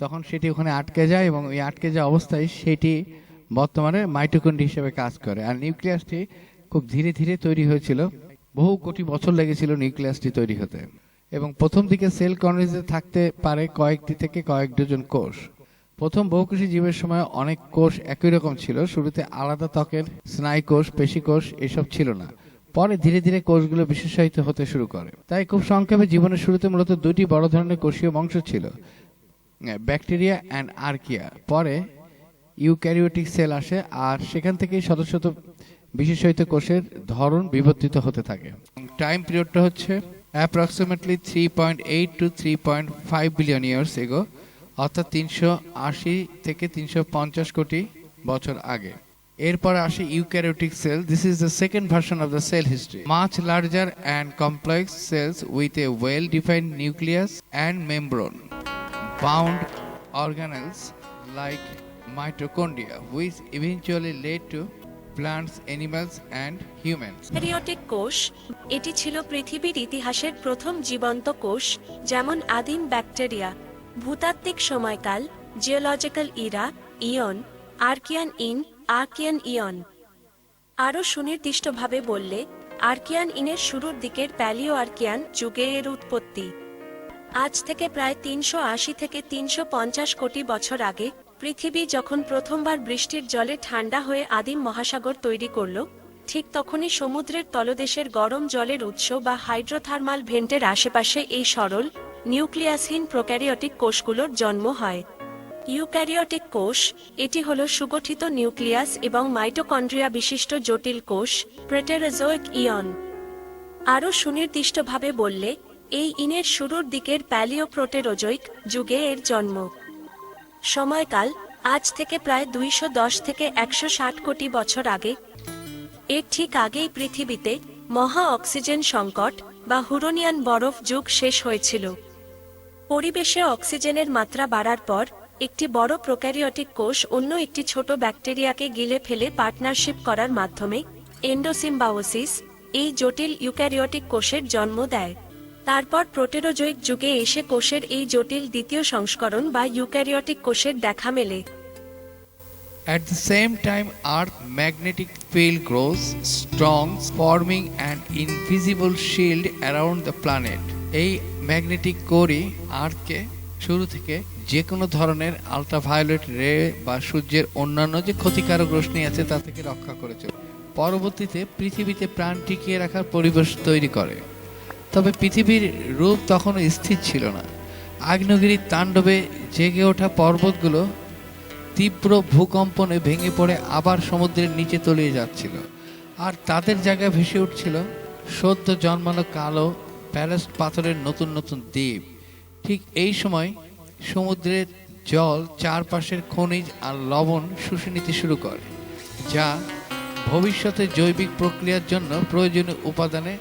তখন সেটি ওখানে আটকে যায়, এবং ওই আটকে যাওয়া অবস্থায় সেটি বর্তমানে মাইটোকন্ড্রিয়া হিসেবে কাজ করে। আর নিউক্লিয়াসটি খুব ধীরে ধীরে তৈরি হয়েছিল, বহু কোটি বছর লেগেছিল নিউক্লিয়াসটি তৈরি হতে। এবং প্রথম দিকে সেল কলোনিতে থাকতে পারে কয়েকটি থেকে কয়েক ডজন কোষ। প্রথম বহুকোষী জীবের সময় অনেক কোষ একই রকম ছিল। শুরুতে আলাদা ত্বকের স্নায়ুকোষ, পেশিকোষ এসব ছিল না। পরে ধীরে ধীরে কোষগুলো বিশেষায়িত হতে শুরু করে। তাই খুব সংক্ষেপে জীবনের শুরুতে মূলত দুটি বড় ধরনের কোষীয় বংশ ছিল, ব্যাকটেরিয়া অ্যান্ড আর্কিয়া। পরে ইউক্যারিওটিক সেল আসে, আর সেখান থেকেই শত শত বিশেষায়িত কোষের ধরন বিবর্তিত হতে থাকে। টাইম পিরিয়ডটা হচ্ছে approximately 3.8 to 3.5 billion years ago, অর্থাৎ 380 থেকে 350 কোটি বছর আগে। এরপর আসে eukaryotic cell. This is the second version of the cell history. Much larger and complex cells with a well defined nucleus and membrane, bound organelles like mitochondria, which eventually led to plants, animals, and humans. Eukaryotic কোষ, এটি ছিল পৃথিবীর ইতিহাসের প্রথম জীবন্ত কোষ, যেমন আদিম ব্যাকটেরিয়া। ভূতাত্ত্বিক সময়কাল, জিওলজিক্যাল ইরা, ইয়ন, আর্কিয়ান ইয়ন। আরও সুনির্দিষ্টভাবে বললে, আর্কিয়ান ইনের শুরুর দিকের প্যালিও আর্কিয়ান যুগে এর উৎপত্তি। আজ থেকে প্রায় 380 থেকে 350 কোটি বছর আগে পৃথিবী যখন প্রথমবার বৃষ্টির জলে ঠান্ডা হয়ে আদিম মহাসাগর তৈরি করল, ঠিক তখনই সমুদ্রের তলদেশের গরম জলের উৎস বা হাইড্রোথার্মাল ভেন্টের আশেপাশে এই সরল নিউক্লিয়াসহীন প্রোক্যারিওটিক কোষগুলোর জন্ম হয়। ইউক্যারিওটিক কোষ, এটি হলো সুগঠিত নিউক্লিয়াস এবং মাইটোকন্ড্রিয়া বিশিষ্ট জটিল কোষ, প্রেটেরোজোইক ইয়ন। আরও সুনির্দিষ্টভাবে বললে, এই ইনের শুরুর দিকের প্যালিওপ্রোটেরোজোইক যুগে এর জন্ম। সময়কাল, আজ থেকে প্রায় 210 থেকে 160 কোটি বছর আগে। এর ঠিক আগেই পৃথিবীতে মহা অক্সিজেন সংকট বা হুরোনিয়ান বরফ যুগ শেষ হয়েছিল। পরিবেশে অক্সিজেনের মাত্রা বাড়ার পর একটি বড় প্রোক্যারিওটিক কোষ অন্য একটি ছোট ব্যাকটেরিয়াকে গিলে ফেলে পার্টনারশিপ করার মাধ্যমে এন্ডোসিম্বায়োসিস এই জটিল ইউক্যারিওটিক কোষের জন্ম দেয়। তারপর প্রোটেরোজোইক যুগে এসে কোষের এই জটিল দ্বিতীয় সংস্করণ বা ইউক্যারিওটিক কোষের দেখা মেলে। At the same time, Earth's magnetic field grows strong, forming an invisible shield around the planet. এই ম্যাগনেটিক কোরই আর্থকে শুরু থেকে যে কোনো ধরনের আল্ট্রাভায়োলেট রে বা সূর্যের অন্যান্য যে ক্ষতিকারক রশ্মি আছে তা থেকে রক্ষা করেছে। পরবর্তীতে পৃথিবীতে প্রাণ টিকিয়ে রাখার পরিবেশ তৈরি করে। তবে পৃথিবীর রূপ তখনও স্থির ছিল না। আগ্নেয়গিরির তাণ্ডবে জেগে ওঠা পর্বতগুলো তীব্র ভূকম্পনে ভেঙে পড়ে আবার সমুদ্রের নিচে তলিয়ে যাচ্ছিল, আর তাদের জায়গায় ভেসে উঠছিল সদ্য জন্মানো কালো প্যালেস্ট পাথরের নতুন নতুন দ্বীপ। ঠিক এই সময় সমুদ্রের জল চারপাশের খনিজ আর লবণ শুষে নিতে শুরু করে, যা ভবিষ্যতে জৈবিক প্রক্রিয়ার জন্য প্রয়োজনীয় উপাদানে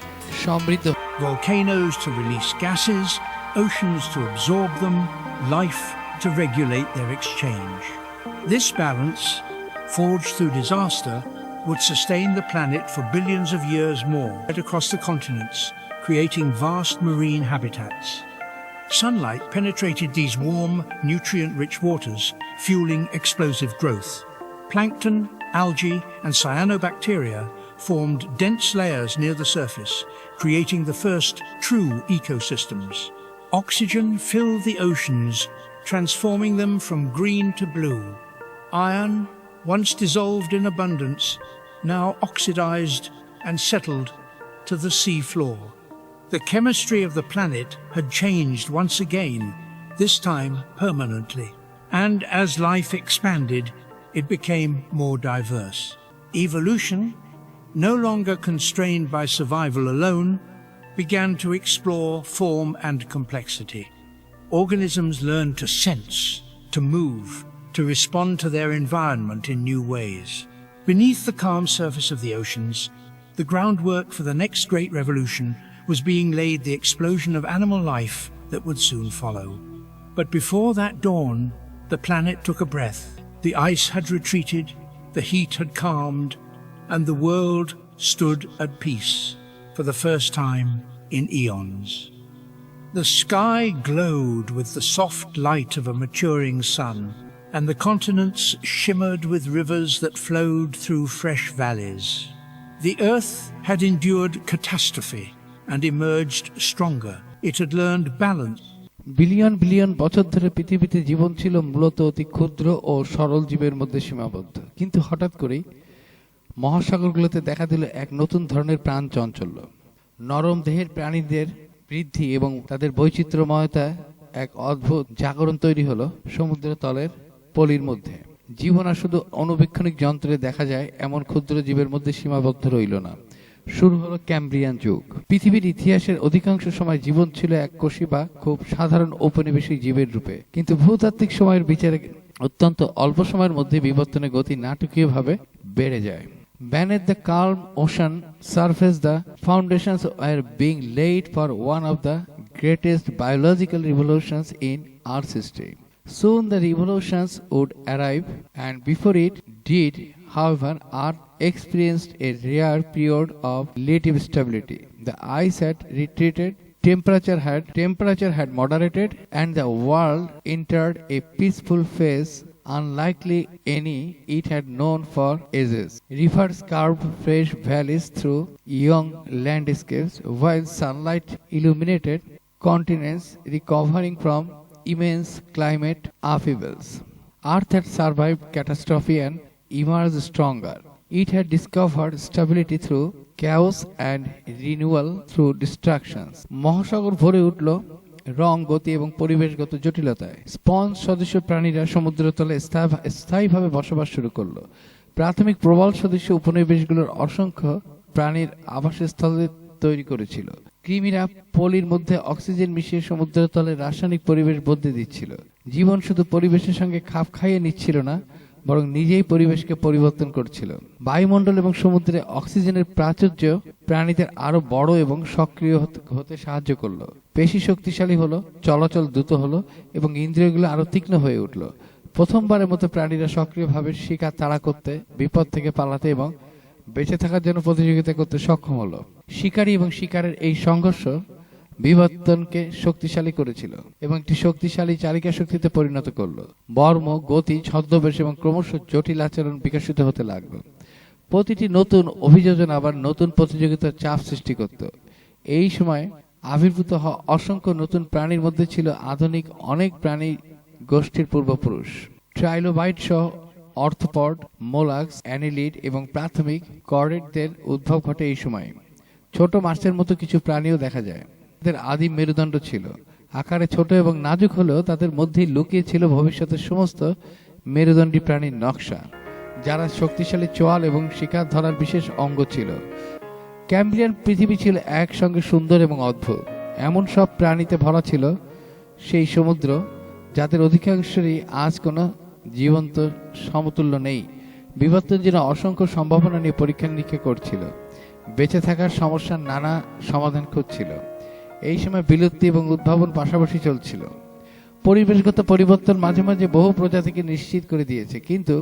সমৃদ্ধ। Volcanoes to release gases, oceans to absorb them, life to regulate their exchange. This balance, forged through disaster, would sustain the planet for billions of years more across the continents, creating vast marine habitats. Sunlight penetrated these warm, nutrient-rich waters, fueling explosive growth. Plankton, algae, and cyanobacteria formed dense layers near the surface, creating the first true ecosystems. Oxygen filled the oceans, transforming them from green to blue. Iron, once dissolved in abundance, now oxidized and settled to the sea floor. The chemistry of the planet had changed once again, this time permanently. And as life expanded, it became more diverse. Evolution, no longer constrained by survival alone, began to explore form and complexity. Organisms learned to sense, to move, to respond to their environment in new ways. Beneath the calm surface of the oceans, the groundwork for the next great revolution was being laid, the explosion of animal life that would soon follow. But before that dawn, the planet took a breath. The ice had retreated, the heat had calmed, and the world stood at peace for the first time in eons. The sky glowed with the soft light of a maturing sun, and the continents shimmered with rivers that flowed through fresh valleys. The earth had endured catastrophe and emerged stronger. It had learned balance. Billion billion বছর ধরে পৃথিবীতে জীবন ছিল মূলত অতি ক্ষুদ্র ও সরল জীবের মধ্যে সীমাবদ্ধ। কিন্তু হঠাৎ করেই মহাসাগরগুলোতে দেখা দিল এক নতুন ধরনের প্রাণ চাঞ্চল্য। নরম দেহের প্রাণীদের বৃদ্ধি এবং তাদের বৈচিত্র্যময়তা এক অদ্ভুত জাগরণ তৈরি হলো সমুদ্রের তলের পলির মধ্যে। জীবন আর শুধু অণুবীক্ষণিক যন্ত্রে দেখা যায় এমন ক্ষুদ্র জীবের মধ্যে সীমাবদ্ধ রইল না। শুরু হলো ক্যাম্ব্রিয়ান যুগ। পৃথিবীর ইতিহাসের অধিকাংশ সময় জীবন ছিল এককোষী বা খুব সাধারণ ঔপনিবেশিক জীবের রূপে, কিন্তু ভূতাত্ত্বিক সময়ের বিচারে অত্যন্ত অল্প সময়ের মধ্যে বিবর্তনের গতি নাটকীয়ভাবে বেড়ে যায়। Beneath the calm ocean surface, the foundations were being laid for one of the greatest biological revolutions in Earth's history. Soon the revolutions would arrive, and before it did, however, Earth experienced a rare period of relative stability. The ice had retreated, temperature had moderated, and the world entered a peaceful phase unlikely any it had known for ages. Rivers carved fresh valleys through young landscapes, while sunlight illuminated continents recovering from immense climate upheavals. Earth had survived catastrophe and emerged stronger. It had discovered stability through chaos and renewal through destructions. মহাসাগর ভরে উঠল রং, গতি এবং পরিবেশগত জটিলতায়। Sponge সদৃশ প্রাণীরা সমুদ্রতলে স্থায়ীভাবে বসবাস শুরু করলো। প্রাথমিক প্রবাল সদৃশ উপনিবেশগুলোর অসংখ্য প্রাণীর আবাসস্থল তৈরি করেছিল। কৃমিরা পলির মধ্যে অক্সিজেন মিশিয়ে সমুদ্রতলে রাসায়নিক পরিবেশ বদলে দিচ্ছিল। জীবন শুধু পরিবেশের সঙ্গে খাপ খাইয়ে নিচ্ছিল না, বরং নিজেই পরিবেশকে পরিবর্তন করছিল। বায়ুমণ্ডল এবং সমুদ্রে অক্সিজেনের প্রাচুর্য প্রাণীদের আরো বড় এবং সক্রিয় হতে সাহায্য করলো। পেশি শক্তিশালী হলো, চলাচল দ্রুত হলো এবং ইন্দ্রিয়গুলো আরো তীক্ষ্ণ হয়ে উঠল। প্রথমবারের মতো প্রাণীরা সক্রিয়ভাবে শিকার তাড়া করতে, বিপদ থেকে পালাতে এবং বেঁচে থাকার জন্য প্রতিযোগিতা করতে সক্ষম হলো। শিকারী এবং শিকারের এই সংঘর্ষ বিবর্তনকে শক্তিশালী করেছিল এবং একটি শক্তিশালী চালিকা শক্তিতে পরিণত করলো। বর্ম, গতি, ছদ্মবেশ এবং ক্রমশ জটিল আচরণ বিকশিত হতে লাগলো। প্রতিটি নতুন অভিযোজন আবার নতুন প্রতিযোগিতার চাপ সৃষ্টি করত। এই সময় আবির্ভূত হওয়া অসংখ্য নতুন প্রাণীর মধ্যে ছিল আধুনিক অনেক প্রাণী গোষ্ঠীর পূর্বপুরুষ। ট্রাইলোবাইট সহ অর্থোপড, মোলাস্ক, অ্যানিলিড এবং প্রাথমিক কর্ডেটদের উদ্ভব ঘটে এই সময়। ছোট মাছের মতো কিছু প্রাণীও দেখা যায়। তাদের আদিম মেরুদণ্ড ছিল। আকারে ছোট এবং নাজুক হলেও তাদের মধ্যেই লুকিয়ে ছিল ভবিষ্যতের সমস্ত মেরুদণ্ডী প্রাণীর নকশা, যারা শক্তিশালী চোয়াল এবং শিকার ধরার বিশেষ অঙ্গ ছিল। ক্যাম্ব্রিয়ান পৃথিবী ছিল একসঙ্গে সুন্দর এবং অদ্ভুত। এমন সব প্রাণীতে ভরা ছিল সেই সমুদ্র, যাদের অধিকাংশেরই আজ কোনো জীবন্ত সমতুল্য নেই। বিবর্তন যেন অসংখ্য সম্ভাবনা নিয়ে পরীক্ষা নিরীক্ষা করছিল, বেঁচে থাকার সমস্যার নানা সমাধান খুঁজছিল। এই সময় বিলুপ্তি এবং উদ্ভাবন পাশাপাশি চলছিল। পরিবেশগত পরিবর্তন মাঝে মাঝে বহু প্রজাতিকে নিশ্চিত করে দিয়েছে, কিন্তু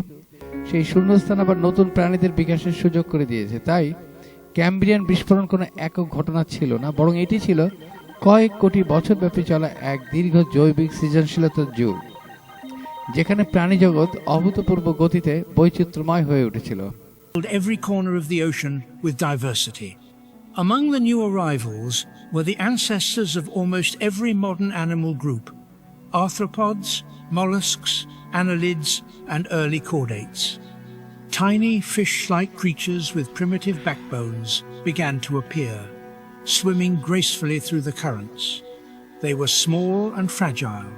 সেই শূন্যস্থান আবার নতুন প্রাণীদের বিকাশের সুযোগ করে দিয়েছে। তাই ক্যাম্ব্রিয়ান বিস্ফোরণ কোনো একক ঘটনা ছিল না, বরং এটি ছিল কয়েক কোটি বছর ব্যাপী চলা এক দীর্ঘ জৈবিক সৃজনশীলতার যুগ, যেখানে প্রাণী জগৎ অভূতপূর্ব গতিতে বৈচিত্র্যময় হয়ে উঠেছিল। Every corner of the ocean with diversity. Among the new arrivals were the ancestors of almost every modern animal group: arthropods, mollusks, annelids, and early chordates. Tiny fish-like creatures with primitive backbones began to appear, swimming gracefully through the currents. They were small and fragile,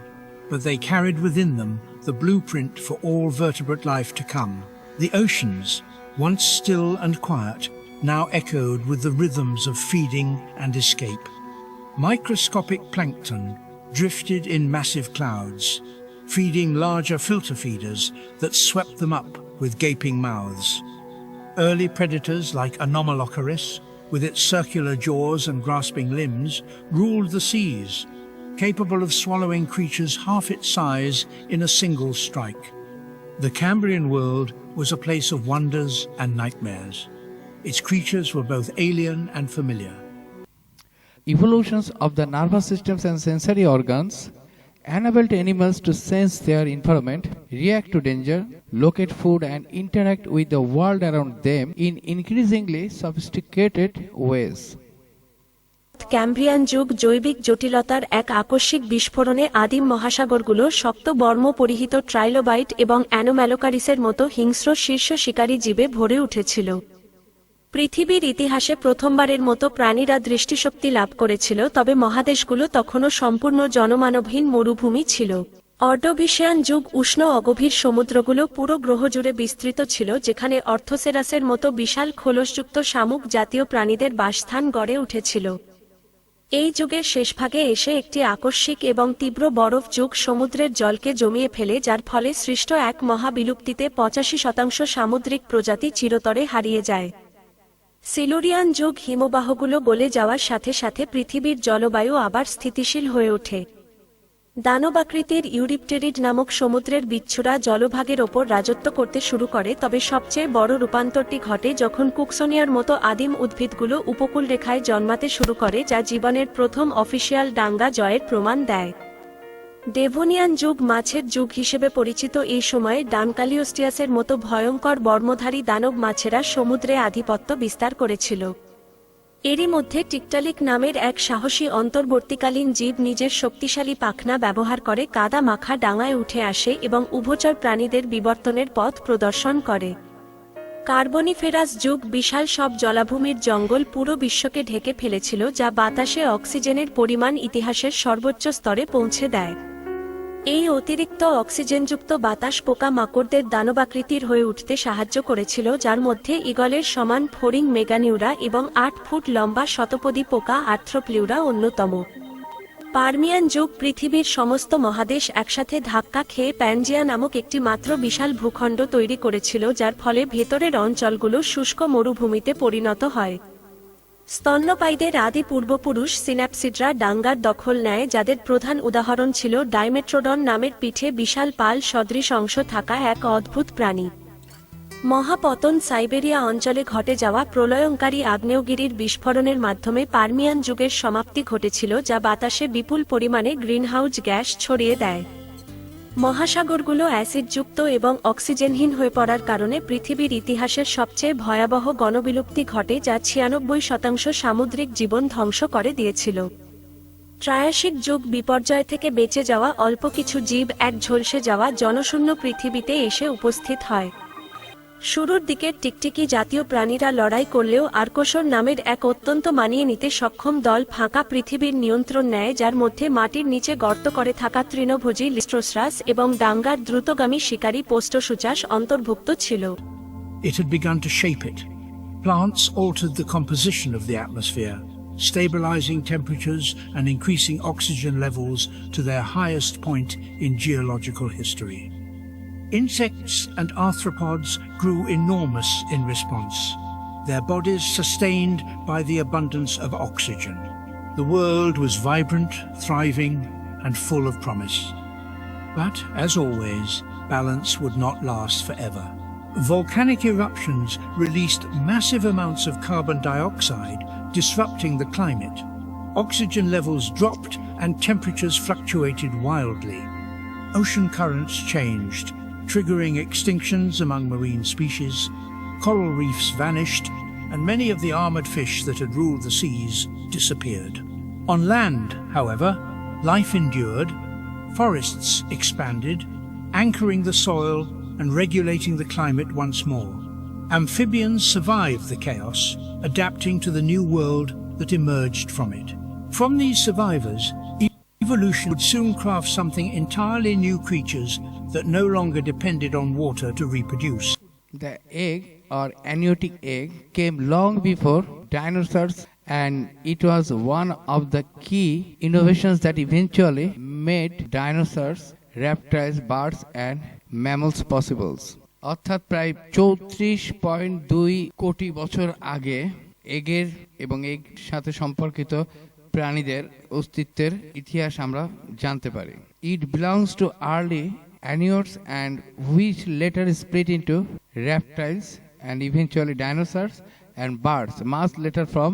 but they carried within them the blueprint for all vertebrate life to come. The oceans, once still and quiet, now echoed with the rhythms of feeding and escape. Microscopic plankton drifted in massive clouds, feeding larger filter feeders that swept them up with gaping mouths. Early predators like Anomalocaris, with its circular jaws and grasping limbs, ruled the seas, capable of swallowing creatures half its size in a single strike. The Cambrian world was a place of wonders and nightmares. Its creatures were both alien and familiar. Evolutions of the nervous systems and sensory organs enabled animals to sense their environment, react to danger, locate food, and interact with the world around them in increasingly sophisticated ways. Cambrian যুগ জৈবিক জটিলতার এক আকস্মিক বিস্ফোরণে আদিম মহাসাগরগুলো শক্ত বর্ম পরিহিত ট্রাইলোবাইট এবং অ্যানোম্যালোকারিসের মতো হিংস্র শীর্ষ শিকারী জীবে ভরে উঠেছিল। পৃথিবীর ইতিহাসে প্রথমবারের মতো প্রাণীরা দৃষ্টিশক্তি লাভ করেছিল, তবে মহাদেশগুলো তখনও সম্পূর্ণ জনমানবহীন মরুভূমি ছিল। অর্ডোভিশিয়ান যুগ উষ্ণ অগভীর সমুদ্রগুলো পুরো গ্রহ জুড়ে বিস্তৃত ছিল, যেখানে অর্থোসেরাসের মতো বিশাল খোলসযুক্ত শামুক জাতীয় প্রাণীদের বাসস্থান গড়ে উঠেছিল। এই যুগের শেষভাগে এসে একটি আকস্মিক এবং তীব্র বরফ যুগ সমুদ্রের জলকে জমিয়ে ফেলে, যার ফলে সৃষ্ট এক মহাবিলুপ্তিতে 85% সামুদ্রিক প্রজাতি চিরতরে হারিয়ে যায়। সিলুরিয়ান যুগ হিমবাহগুলো গলে যাওয়ার সাথে সাথে পৃথিবীর জলবায়ু আবার স্থিতিশীল হয়ে ওঠে। দানবাকৃতির ইউরিপটেরিড নামক সমুদ্রের বিচ্ছুরা জলভাগের ওপর রাজত্ব করতে শুরু করে, তবে সবচেয়ে বড় রূপান্তরটি ঘটে যখন কুকসোনিয়ার মতো আদিম উদ্ভিদগুলো উপকূল রেখায় জন্মাতে শুরু করে, যা জীবনের প্রথম অফিসিয়াল ডাঙ্গা জয়ের প্রমাণ দেয়। ডেভোনিয়ান যুগ মাছের যুগ হিসেবে পরিচিত এই সময়ে ডানকালিওস্টিয়াসের মতো ভয়ঙ্কর বর্মধারী দানব মাছেরা সমুদ্রে আধিপত্য বিস্তার করেছিল। এরই মধ্যে টিকটালিক নামের এক সাহসী অন্তর্বর্তীকালীন জীব নিজের শক্তিশালী পাখনা ব্যবহার করে কাদা মাখা ডাঙায় উঠে আসে এবং উভচর প্রাণীদের বিবর্তনের পথ প্রদর্শন করে। কার্বনিফেরাস যুগ বিশাল সব জলাভূমির জঙ্গল পুরো বিশ্বকে ঢেকে ফেলেছিল, যা বাতাসে অক্সিজেনের পরিমাণ ইতিহাসের সর্বোচ্চ স্তরে পৌঁছে দেয়। এই অতিরিক্ত অক্সিজেনযুক্ত বাতাস পোকা মাকড়দের দানবাকৃতির হয়ে উঠতে সাহায্য করেছিল, যার মধ্যে ঈগলের সমান ফড়িং মেগানিউরা এবং 8 ফুট লম্বা শতপদী পোকা আর্থ্রোপ্লিউরা অন্যতম। পার্মিয়ান যুগ পৃথিবীর সমস্ত মহাদেশ একসাথে ধাক্কা খেয়ে প্যানজিয়া নামক একটি মাত্র বিশাল ভূখণ্ড তৈরি করেছিল, যার ফলে ভেতরের অঞ্চলগুলো শুষ্ক মরুভূমিতে পরিণত হয়। স্তন্যপায়ীদের আদি পূর্বপুরুষ সিন্যাপসিডরা ডাঙ্গার দখল নেয়, যাদের প্রধান উদাহরণ ছিল ডাইমেট্রোডন নামের পিঠে বিশাল পাল সদৃশ অংশ থাকা এক অদ্ভুত প্রাণী। মহাপতন সাইবেরিয়া অঞ্চলে ঘটে যাওয়া প্রলয়ঙ্কারী আগ্নেয়গিরির বিস্ফোরণের মাধ্যমে পার্মিয়ান যুগের সমাপ্তি ঘটেছিল, যা বাতাসে বিপুল পরিমাণে গ্রিনহাউস গ্যাস ছড়িয়ে দেয়। মহাসাগরগুলো অ্যাসিডযুক্ত এবং অক্সিজেনহীন হয়ে পড়ার কারণে পৃথিবীর ইতিহাসের সবচেয়ে ভয়াবহ গণবিলুপ্তি ঘটে, যা 96% সামুদ্রিক জীবন ধ্বংস করে দিয়েছিল। ট্রায়াসিক যুগ বিপর্যয় থেকে বেঁচে যাওয়া অল্প কিছু জীব এক ঝলসে যাওয়া জনশূন্য পৃথিবীতে এসে উপস্থিত হয়। শুরুর দিকের টিকটিকি জাতীয় প্রাণীরা লড়াই করলেও আর্কোসর নামের এক অত্যন্ত মানিয়ে নিতে সক্ষম দল ফাঁকা পৃথিবীর নিয়ন্ত্রণ নেয়, যার মধ্যে মাটির নিচে গর্ত করে থাকা তৃণভোজী লিস্ট্রোসরাস এবং ডাঙ্গার দ্রুতগামী শিকারী পোস্টোসুচাস অন্তর্ভুক্ত ছিল। It had begun to shape it. Plants altered the composition of the atmosphere, stabilizing temperatures and increasing oxygen levels to their highest point in geological history. Insects and arthropods grew enormous in response, their bodies sustained by the abundance of oxygen. The world was vibrant, thriving, and full of promise. But, as always, balance would not last forever. Volcanic eruptions released massive amounts of carbon dioxide, disrupting the climate. Oxygen levels dropped and temperatures fluctuated wildly. Ocean currents changed, triggering extinctions among marine species. Coral reefs vanished, and many of the armored fish that had ruled the seas disappeared. On land, however, life endured, forests expanded, anchoring the soil and regulating the climate once more. Amphibians survived the chaos, adapting to the new world that emerged from it. From these survivors, evolution would soon craft something entirely new creatures that no longer depended on water to reproduce. The egg or amniotic egg came long before dinosaurs, and it was one of the key innovations that eventually made dinosaurs, reptiles, birds and mammals possible. অর্থাৎ প্রায় 34.2 কোটি বছর আগে এগের এবং এর সাথে সম্পর্কিত প্রাণীদের অস্তিত্বের ইতিহাস আমরা জানতে পারি। It belongs to early Amniotes, and which later split into reptiles and eventually dinosaurs and birds, much later from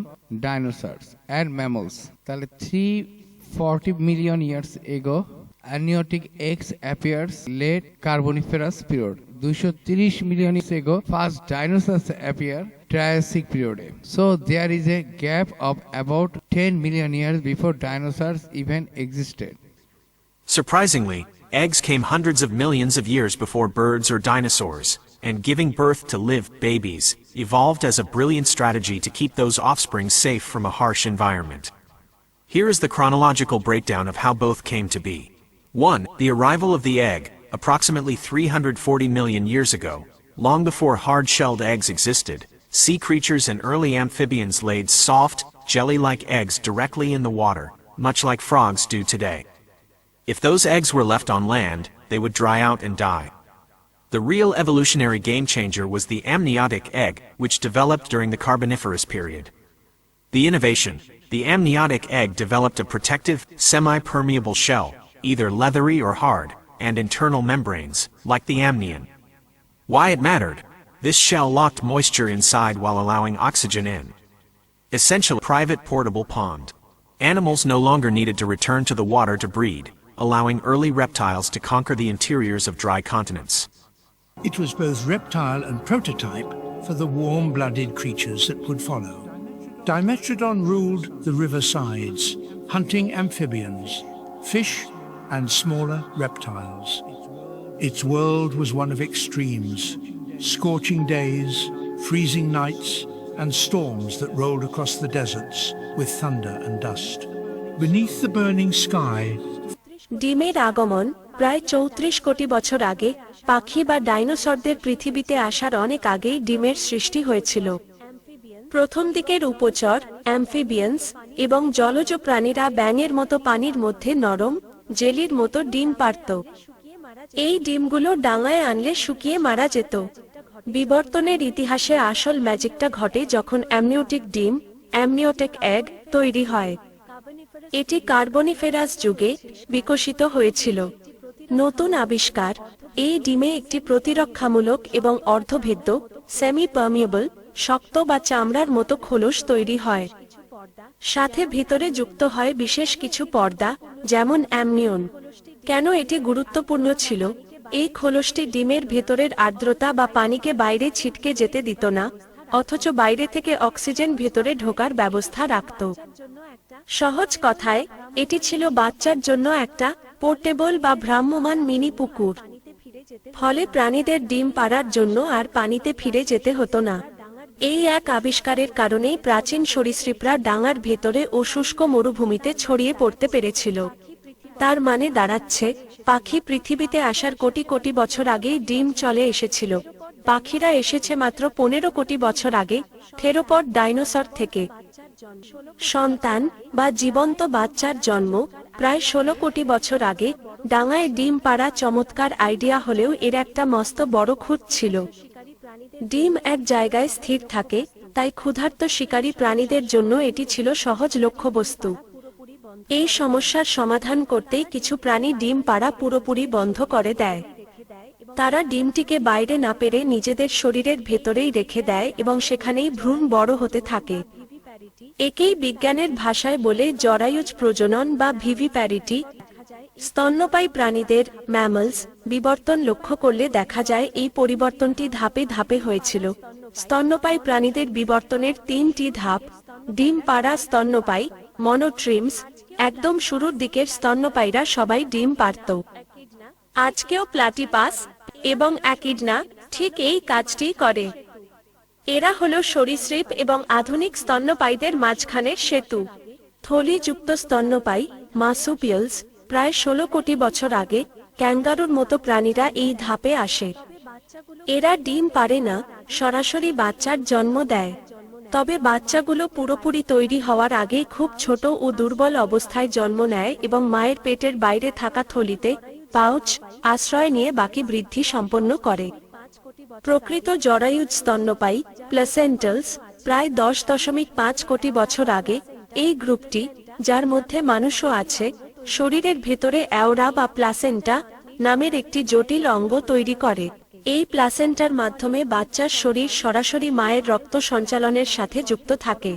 dinosaurs and mammals. তাহলে 340 million years ago amniotic eggs appears late Carboniferous period. 230 million years ago first dinosaurs appear Triassic period. So there is a gap of about 10 million years before dinosaurs even existed. Surprisingly, eggs came hundreds of millions of years before birds or dinosaurs, and giving birth to live babies evolved as a brilliant strategy to keep those offspring safe from a harsh environment. Here is the chronological breakdown of how both came to be. 1. The arrival of the egg, approximately 340 million years ago. Long before hard-shelled eggs existed, sea creatures and early amphibians laid soft, jelly-like eggs directly in the water, much like frogs do today. If those eggs were left on land, they would dry out and die. The real evolutionary game-changer was the amniotic egg, which developed during the Carboniferous period. The innovation: the amniotic egg developed a protective, semi-permeable shell, either leathery or hard, and internal membranes, like the amnion. Why it mattered? This shell locked moisture inside while allowing oxygen in. Essential private portable pond. Animals no longer needed to return to the water to breed, allowing early reptiles to conquer the interiors of dry continents. It was both reptile and prototype for the warm-blooded creatures that would follow. Dimetrodon ruled the river sides, hunting amphibians, fish, and smaller reptiles. Its world was one of extremes: scorching days, freezing nights, and storms that rolled across the deserts with thunder and dust. Beneath the burning sky, ডিমের আগমন প্রায় 34 কোটি বছর আগে। পাখি বা ডাইনোসরদের পৃথিবীতে আসার অনেক আগেই ডিমের সৃষ্টি হয়েছিল। প্রথম দিকের উপচর, অ্যাম্ফিবিয়ান্স এবং জলজ প্রাণীরা ব্যাঙের মতো পানির মধ্যে নরম, জেলির মতো ডিম পারত। এই ডিমগুলো ডাঙায় আনলে শুকিয়ে মারা যেত। বিবর্তনের ইতিহাসে আসল ম্যাজিকটা ঘটে যখন অ্যামনিওটিক ডিম, অ্যামনিওটিক এগ তৈরি হয়। এটি কার্বনিফেরাস যুগে বিকশিত হয়েছিল। নতুন আবিষ্কার: এই ডিমে একটি প্রতিরক্ষামূলক এবং অর্ধভেদ্য, সেমি পার্মিয়েবল, শক্ত বা চামড়ার মতো খোলস তৈরি হয়। সাথে ভিতরে যুক্ত হয় বিশেষ কিছু পর্দা, যেমন অ্যামনিয়ন। কেন এটি গুরুত্বপূর্ণ ছিল? এই খোলসটি ডিমের ভেতরের আর্দ্রতা বা পানিকে বাইরে ছিটকে যেতে দিত না, অথচ বাইরে থেকে অক্সিজেন ভেতরে ঢোকার ব্যবস্থা রাখত। সহজ কথায়, এটি ছিল বাচ্চার জন্য একটা পোর্টেবল বা ভ্রাম্যমাণ মিনি পুকুর। ফলে প্রাণীদের ডিম পাড়ার জন্য আর পানিতে ফিরে যেতে হতো না। এই এক আবিষ্কারের কারণেই প্রাচীন সরীসৃপরা ডাঙার ভেতরে ও শুষ্ক মরুভূমিতে ছড়িয়ে পড়তে পেরেছিল। তার মানে দাঁড়াচ্ছে, পাখি পৃথিবীতে আসার কোটি কোটি বছর আগেই ডিম চলে এসেছিল। পাখিরা এসেছে মাত্র 15 কোটি বছর আগে, থেরোপড ডাইনোসর থেকে। সন্তান বা জীবন্ত বাচ্চার জন্ম প্রায় 16 কোটি বছর আগে। ডাঙায় ডিম পাড়া চমৎকার আইডিয়া হলেও এর একটা মস্ত বড় খুঁত ছিল। ডিম এক জায়গায় স্থির থাকে, তাই ক্ষুধার্ত শিকারী প্রাণীদের জন্য এটি ছিল সহজ লক্ষ্যবস্তু। এই সমস্যার সমাধান করতেই কিছু প্রাণী ডিম পাড়া পুরোপুরি বন্ধ করে দেয়। তারা ডিমটিকে বাইরে না পেরে নিজেদের শরীরের ভেতরেই রেখে দেয় এবং সেখানেই ভ্রূণ বড় হতে থাকে। একেই বিজ্ঞানের ভাষায় বলে জরায়ুজ প্রজনন বা ভিভিপ্যারিটি। স্তন্যপায়ী প্রাণীদের, ম্যামলস, বিবর্তন লক্ষ্য করলে দেখা যায় এই পরিবর্তনটি ধাপে ধাপে হয়েছিল। স্তন্যপায়ী প্রাণীদের বিবর্তনের 3টি ধাপ: ডিম পাড়া স্তন্যপায়ী, মনোট্রিমস। একদম শুরুর দিকের স্তন্যপায়ীরা সবাই ডিম পারত। আজকেও প্লাটিপাস এবং অ্যাকিডনা ঠিক এই কাজটি করে। এরা হলো সরীসৃপ এবং আধুনিক স্তন্যপায়ীদের মাঝখানের সেতু। থলিযুক্ত স্তন্যপায়ী, মার্সুপিয়ালস, প্রায় 16 কোটি বছর আগে ক্যাঙ্গারুর মতো প্রাণীরা এই ধাপে আসে। এরা ডিম পারে না, সরাসরি বাচ্চার জন্ম দেয়। তবে বাচ্চাগুলো পুরোপুরি তৈরি হওয়ার আগে খুব ছোট ও দুর্বল অবস্থায় জন্ম নেয় এবং মায়ের পেটের বাইরে থাকা থলিতে, পাউচ, আশ্রয় নিয়ে বাকি বৃদ্ধি সম্পন্ন করে। প্রকৃত জরায়ুজ স্তন্যপায়ী, প্লাসেন্টালস, প্রায় 10.5 কোটি বছর আগে। এই গ্রুপটি, যার মধ্যে মানুষও আছে, শরীরের ভেতরে অ্যাওরা বা প্লাসেন্টা নামের একটি জটিল অঙ্গ তৈরি করে। এই প্লাসেন্টার মাধ্যমে বাচ্চার শরীর সরাসরি মায়ের রক্ত সঞ্চালনের সাথে যুক্ত থাকে।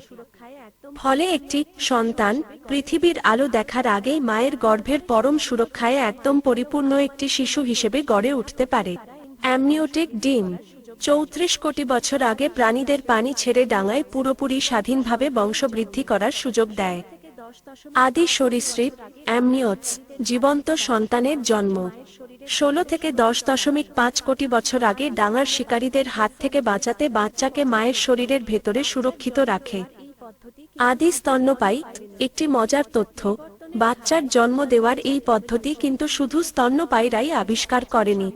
ফলে একটি সন্তান পৃথিবীর আলো দেখার আগেই মায়ের গর্ভের পরম সুরক্ষায় একদম পরিপূর্ণ একটি শিশু হিসেবে গড়ে উঠতে পারে। অ্যামনিওটিক ডিম 34 কোটি বছর আগে প্রাণীদের পানি ছেড়ে ডাঙায় পুরোপুরি স্বাধীনভাবে বংশবৃদ্ধি করার সুযোগ দেয়। আদি সরীসৃপ, অ্যামনিওটস, জীবন্ত সন্তানের জন্ম 16 থেকে 10.5 কোটি বছর আগে ডাঙার শিকারীদের হাত থেকে বাঁচাতে বাচ্চাকে মায়ের শরীরের ভেতরে সুরক্ষিত রাখে। আদি স্তন্যপায়ী, একটি মজার তথ্য, বাচ্চার জন্ম দেওয়ার এই পদ্ধতি কিন্তু শুধু স্তন্যপায়ীরাই আবিষ্কার করেনি।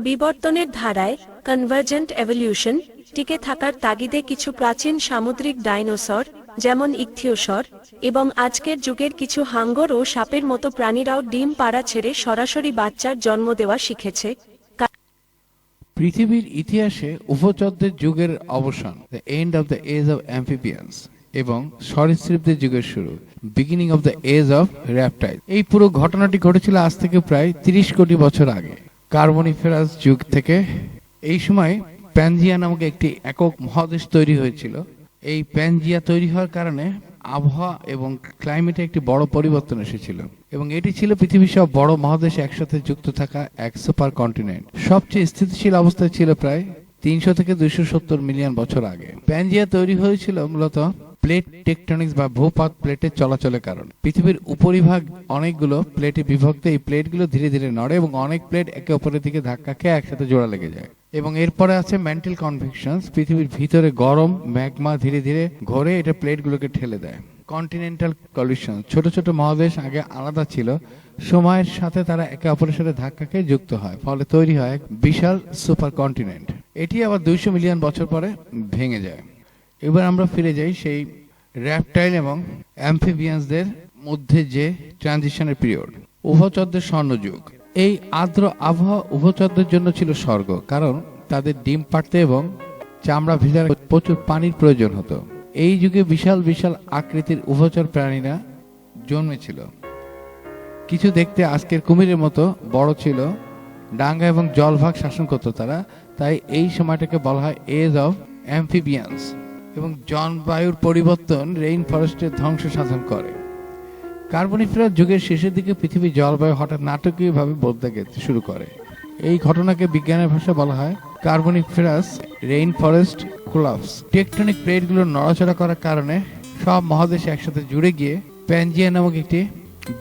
বিবর্তনের ধারায় কনভার্জেন্ট এভলিউশন টিকে থাকার তাগিদে কিছু প্রাচীন সামুদ্রিক ডাইনোসর যেমন ইকথিওসর এবং আজকের যুগের কিছু হাঙ্গর ও সাপের মতো প্রাণীরাও ডিম পাড়া ছেড়ে সরাসরি বাচ্চার জন্ম দেওয়া শিখেছে। পৃথিবীর ইতিহাসে উভচরদের যুগের অবসান, the end of the age of amphibians, এবং সরীসৃপদের যুগের শুরু, beginning of the age of reptile. এই পুরো ঘটনাটি ঘটেছিল আজ থেকে প্রায় 30 কোটি বছর আগে, কার্বনিফেরাস যুগ থেকে। এই সময় প্যানজিয়া নামক একটি একক মহাদেশ তৈরি হয়েছিল। এই প্যানজিয়া তৈরি হওয়ার কারণে আবহাওয়া এবং ক্লাইমেটে একটি বড় পরিবর্তন এসেছিল, এবং এটি ছিল পৃথিবীর সব বড় মহাদেশ একসাথে যুক্ত থাকা এক সুপার কন্টিনেন্ট। সবচেয়ে স্থিতিশীল অবস্থায় ছিল প্রায় 300 থেকে 270 মিলিয়ন বছর আগে। প্যানজিয়া তৈরি হয়েছিল মূলত প্লেট টেকটনিক্স বা ভূপাত প্লেটের চলাচলের কারণে। পৃথিবীর উপরিভাগ অনেকগুলো প্লেটে বিভক্ত। এই প্লেটগুলো ধীরে ধীরে নড়ে এবং অনেক প্লেট একে অপরের দিকে ধাক্কা খেয়ে একসাথে জোড়া লেগে যায়। এবং এরপরে আছে ম্যান্টেল কনভেকশনস, পৃথিবীর ভিতরে গরম ম্যাগমা ধীরে ধীরে ঘোরে, এটা প্লেটগুলোকে ঠেলে দেয়। কন্টিনেন্টাল কলিশন, ছোট ছোট মহাদেশ আগে আলাদা ছিল, সময়ের সাথে তারা একে অপরের সাথে ধাক্কা খেয়ে যুক্ত হয়, ফলে তৈরি হয় এক বিশাল সুপার কন্টিনেন্ট। এটি আবার 200 মিলিয়ন বছর পরে ভেঙে যায়। এবার আমরা ফিরে যাই সেই র্যাপটাইল এবং অ্যাম্ফিবিয়ান্সদের মধ্যে যে ট্রানজিশনের পিরিয়ড, উভচরদের স্বর্ণযুগ। এই আর্দ্র আবহাওয়া উভচরদের জন্য ছিল স্বর্গ, কারণ তাদের ডিম পাড়তে এবং চামড়া ভেজার প্রচুর পানির প্রয়োজন হতো। এই যুগে বিশাল বিশাল আকৃতির উভচর প্রাণীরা জন্মেছিল। কিছু দেখতে আজকের কুমিরের মতো বড় ছিল, ডাঙ্গা এবং জলভাগ শাসন করত তারা, তাই এই সময়টাকে বলা হয় এজ অফ অ্যাম্ফিবিয়ান্স। এবং জলবায়ুর পরিবর্তন রেইন ফরেস্টের ধ্বংস সাধন করে। কার্বনিফেরাস যুগের শেষের দিকে পৃথিবীর জলবায়ু হঠাৎ নাটকীয়ভাবে বদলে যেতে শুরু করে। এই ঘটনাকে বিজ্ঞানের ভাষায় বলা হয় carboniferous rain forest collapse. Tectonic প্লেটগুলো নড়াচড়া করার কারণে সব মহাদেশ একসাথে জুড়ে গিয়ে প্যানজিয়া নামক একটি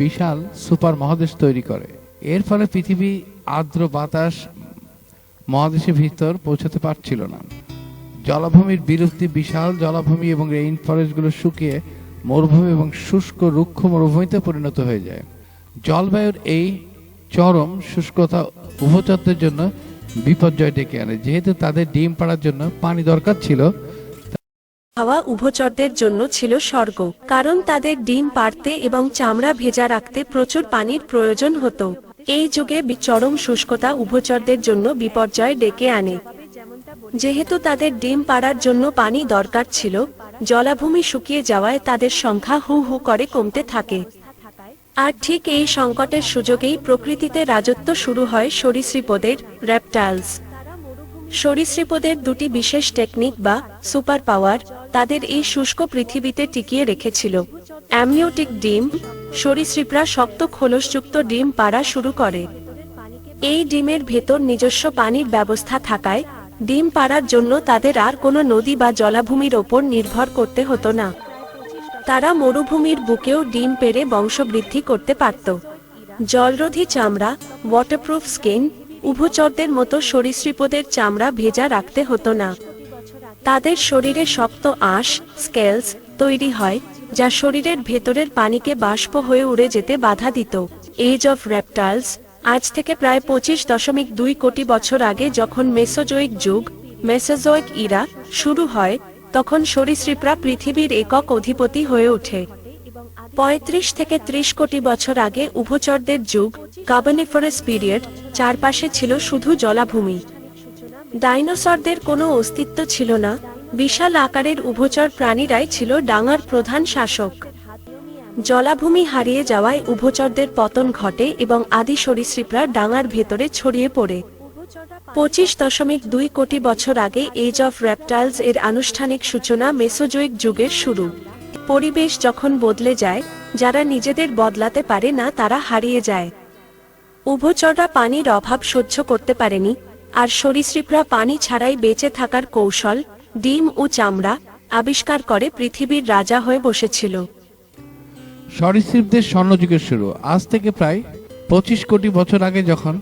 বিশাল সুপার মহাদেশ তৈরি করে। এর ফলে পৃথিবী আর্দ্র বাতাস মহাদেশের ভিতর পৌঁছাতে পারছিল না। জলাভূমির বিলুপ্তি, বিশাল জলাভূমি এবং রেইন ফরেস্টগুলো শুকিয়ে মরুভূমি এবং শুষ্ক রুক্ষ মরুভূমিতে পরিণত হয়ে যায়। জলবায়ুর এই চরম শুষ্কতা উভচরদের জন্য বিপর্যয় ডেকে আনে। যেহেতু তাদের ডিম পাড়ার জন্য পানি দরকার ছিল, হাওয়া উভচরদের জন্য ছিল স্বর্গ, কারণ তাদের ডিম পাড়তে এবং চামড়া ভেজা রাখতে প্রচুর পানির প্রয়োজন হতো। এই যুগে চরম শুষ্কতা উভচরদের জন্য বিপর্যয় ডেকে আনে। যেহেতু তাদের ডিম পাড়ার জন্য পানি দরকার ছিল, জলাভূমি শুকিয়ে যাওয়ায় তাদের সংখ্যা হু হু করে কমতে থাকে। আর ঠিক এই সংকটের সুযোগেই প্রকৃতিতে রাজত্ব শুরু হয় সরীসৃপদের, রেপটাইলস। সরীসৃপদের দুটি বিশেষ টেকনিক বা সুপার পাওয়ার তাদের এই শুষ্ক পৃথিবীতে টিকিয়ে রেখেছিল। অ্যামনিওটিক ডিম, সরীসৃপরা শক্ত খোলসযুক্ত ডিম পাড়া শুরু করে। এই ডিমের ভেতর নিজস্ব পানির ব্যবস্থা থাকায় ডিম পাড়ার জন্য তাদের আর কোনো নদী বা জলাভূমির ওপর নির্ভর করতে হতো না। তারা মরুভূমির বুকেও ডিম পেড়ে বংশবৃদ্ধি করতে পারত। জলরোধী চামড়া, ওয়াটারপ্রুফ স্কিন, উভচরদের মতো সরীসৃপদের চামড়া ভেজা রাখতে হতো না। তাদের শরীরে শক্ত আঁশ, স্কেলস তৈরি হয়, যা শরীরের ভেতরের পানিকে বাষ্প হয়ে উড়ে যেতে বাধা দিত। এজ অফ রেপটাইলস, আজ থেকে প্রায় 25.2 কোটি বছর আগে যখন মেসোজোয়িক যুগ, মেসোজোয়িক ইরা শুরু হয়, তখন সরীসৃপরা পৃথিবীর একক অধিপতি হয়ে ওঠে। 35 থেকে 30 কোটি বছর আগে উভচরদের যুগ, কার্বনিফারাস পিরিয়ড, চারপাশে ছিল শুধু জলাভূমি। ডাইনোসরদের কোনো অস্তিত্ব ছিল না, বিশাল আকারের উভচর প্রাণীরাই ছিল ডাঙার প্রধান শাসক। জলাভূমি হারিয়ে যাওয়ায় উভচরদের পতন ঘটে এবং আদি সরীসৃপরা ডাঙার ভেতরে ছড়িয়ে পড়ে। 25.2 কোটি বছর আগে এজ অফ রেপটাইলস এর আনুষ্ঠানিক সূচনা, মেসোজোয়িক যুগের শুরু। পরিবেশ যখন বদলে যায়, যারা নিজেদের বদলাতে পারে না তারা হারিয়ে যায়। উভচররা পানির অভাব সহ্য করতে পারেনি, আর সরীসৃপরা পানি ছাড়াই বেঁচে থাকার কৌশল, ডিম ও চামড়া আবিষ্কার করে পৃথিবীর রাজা হয়ে বসেছিল। সরীসৃপদের স্বর্ণযুগের শুরু, আজ থেকে প্রায় 25 কোটি বছর আগে যখন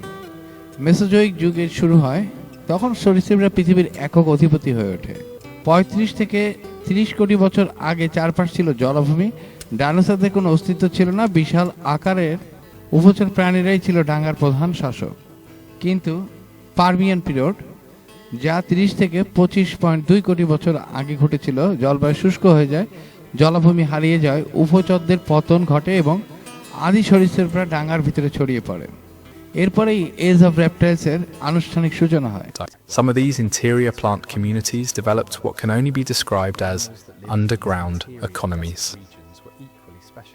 মেসোজোয়িক যুগের শুরু হয়, তখন সরীসৃপরা পৃথিবীর একক অধিপতি হয়ে ওঠে। 35 থেকে 30 কোটি বছর আগে চারপাশ ছিল জলাভূমি, ডাইনোসরদের কোনো অস্তিত্ব ছিল না, বিশাল আকারের উভচর প্রাণীরাই ছিল ডাঙ্গার প্রধান শাসক। কিন্তু পার্মিয়ান পিরিয়ড, যা 30 থেকে 25.2 কোটি বছর আগে ঘটেছিল, জলবায়ু শুষ্ক হয়ে যায়, জলাভূমি হারিয়ে যায়, উভচরদের পতন ঘটে এবং আদি সরীসৃপরা ডাঙ্গার ভিতরে ছড়িয়ে পড়ে। এরপরেই এজ অফ রেপটাইলসের আনুষ্ঠানিক সূচনা হয়। Some of these interior plant communities developed what can only be described as underground economies.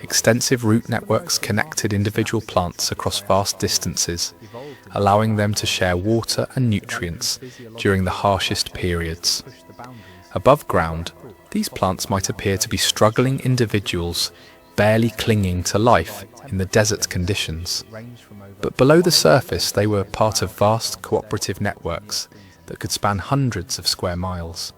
Extensive root networks connected individual plants across vast distances, allowing them to share water and nutrients during the harshest periods. Above ground, these plants might appear to be struggling individuals, barely clinging to life in the desert conditions. But below the surface, they were part of vast cooperative networks that could span hundreds of square miles.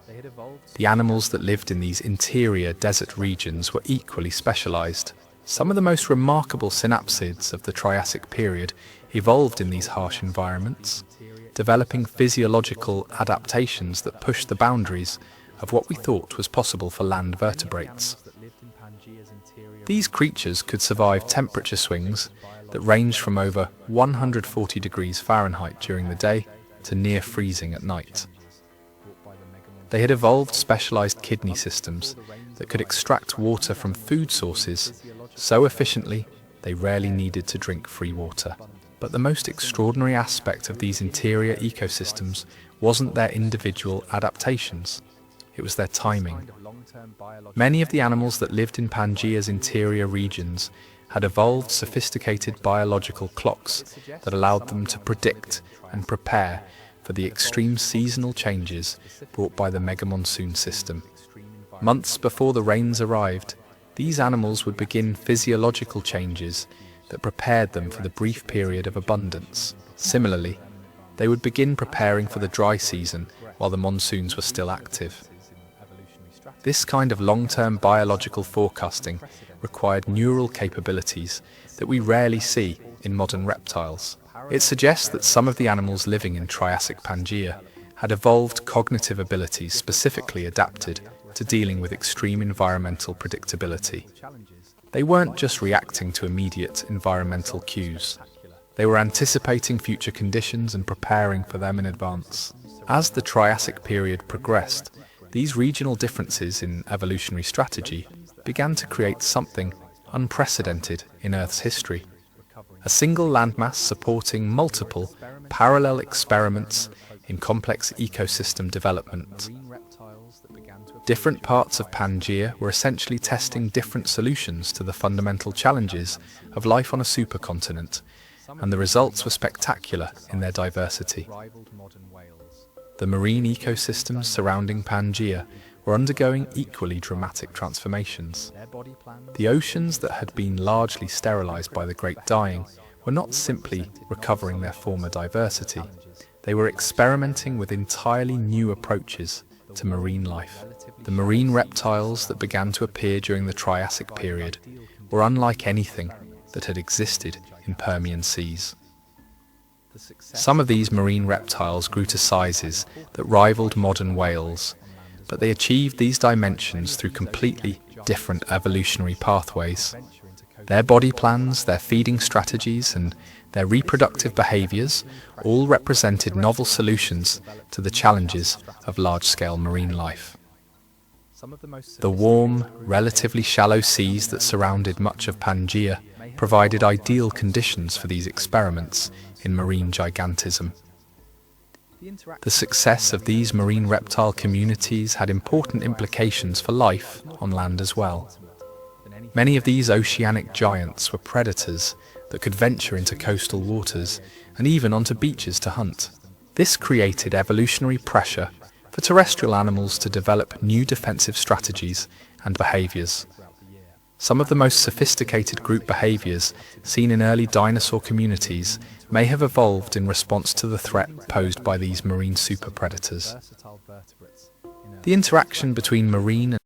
The animals that lived in these interior desert regions were equally specialized. Some of the most remarkable synapsids of the Triassic period evolved in these harsh environments, developing physiological adaptations that pushed the boundaries of what we thought was possible for land vertebrates. These creatures could survive temperature swings that ranged from over 140 degrees Fahrenheit during the day to near freezing at night. They had evolved specialized kidney systems that could extract water from food sources so efficiently they rarely needed to drink free water. But the most extraordinary aspect of these interior ecosystems wasn't their individual adaptations, it was their timing. Many of the animals that lived in Pangaea's interior regions had evolved sophisticated biological clocks that allowed them to predict and prepare for the extreme seasonal changes brought by the mega-monsoon system. Months before the rains arrived, these animals would begin physiological changes that prepared them for the brief period of abundance. Similarly, they would begin preparing for the dry season while the monsoons were still active. This kind of long-term biological forecasting required neural capabilities that we rarely see in modern reptiles. It suggests that some of the animals living in Triassic Pangaea had evolved cognitive abilities specifically adapted to dealing with extreme environmental predictability. They weren't just reacting to immediate environmental cues. They were anticipating future conditions and preparing for them in advance. As the Triassic period progressed, these regional differences in evolutionary strategy began to create something unprecedented in Earth's history. A single landmass supporting multiple parallel experiments in complex ecosystem development. Different parts of Pangaea were essentially testing different solutions to the fundamental challenges of life on a supercontinent, and the results were spectacular in their diversity. The marine ecosystems surrounding Pangaea were undergoing equally dramatic transformations. The oceans that had been largely sterilized by the Great Dying were not simply recovering their former diversity, they were experimenting with entirely new approaches to marine life. The marine reptiles that began to appear during the Triassic period were unlike anything that had existed in Permian seas. Some of these marine reptiles grew to sizes that rivaled modern whales, but they achieved these dimensions through completely different evolutionary pathways. Their body plans, their feeding strategies, and their reproductive behaviors all represented novel solutions to the challenges of large-scale marine life. The warm, relatively shallow seas that surrounded much of Pangaea provided ideal conditions for these experiments in marine gigantism. The success of these marine reptile communities had important implications for life on land as well. Many of these oceanic giants were predators that could venture into coastal waters and even onto beaches to hunt. This created evolutionary pressure for terrestrial animals to develop new defensive strategies and behaviors. Some of the most sophisticated group behaviors seen in early dinosaur communities may have evolved in response to the threat posed by these marine superpredators. The interaction between marine and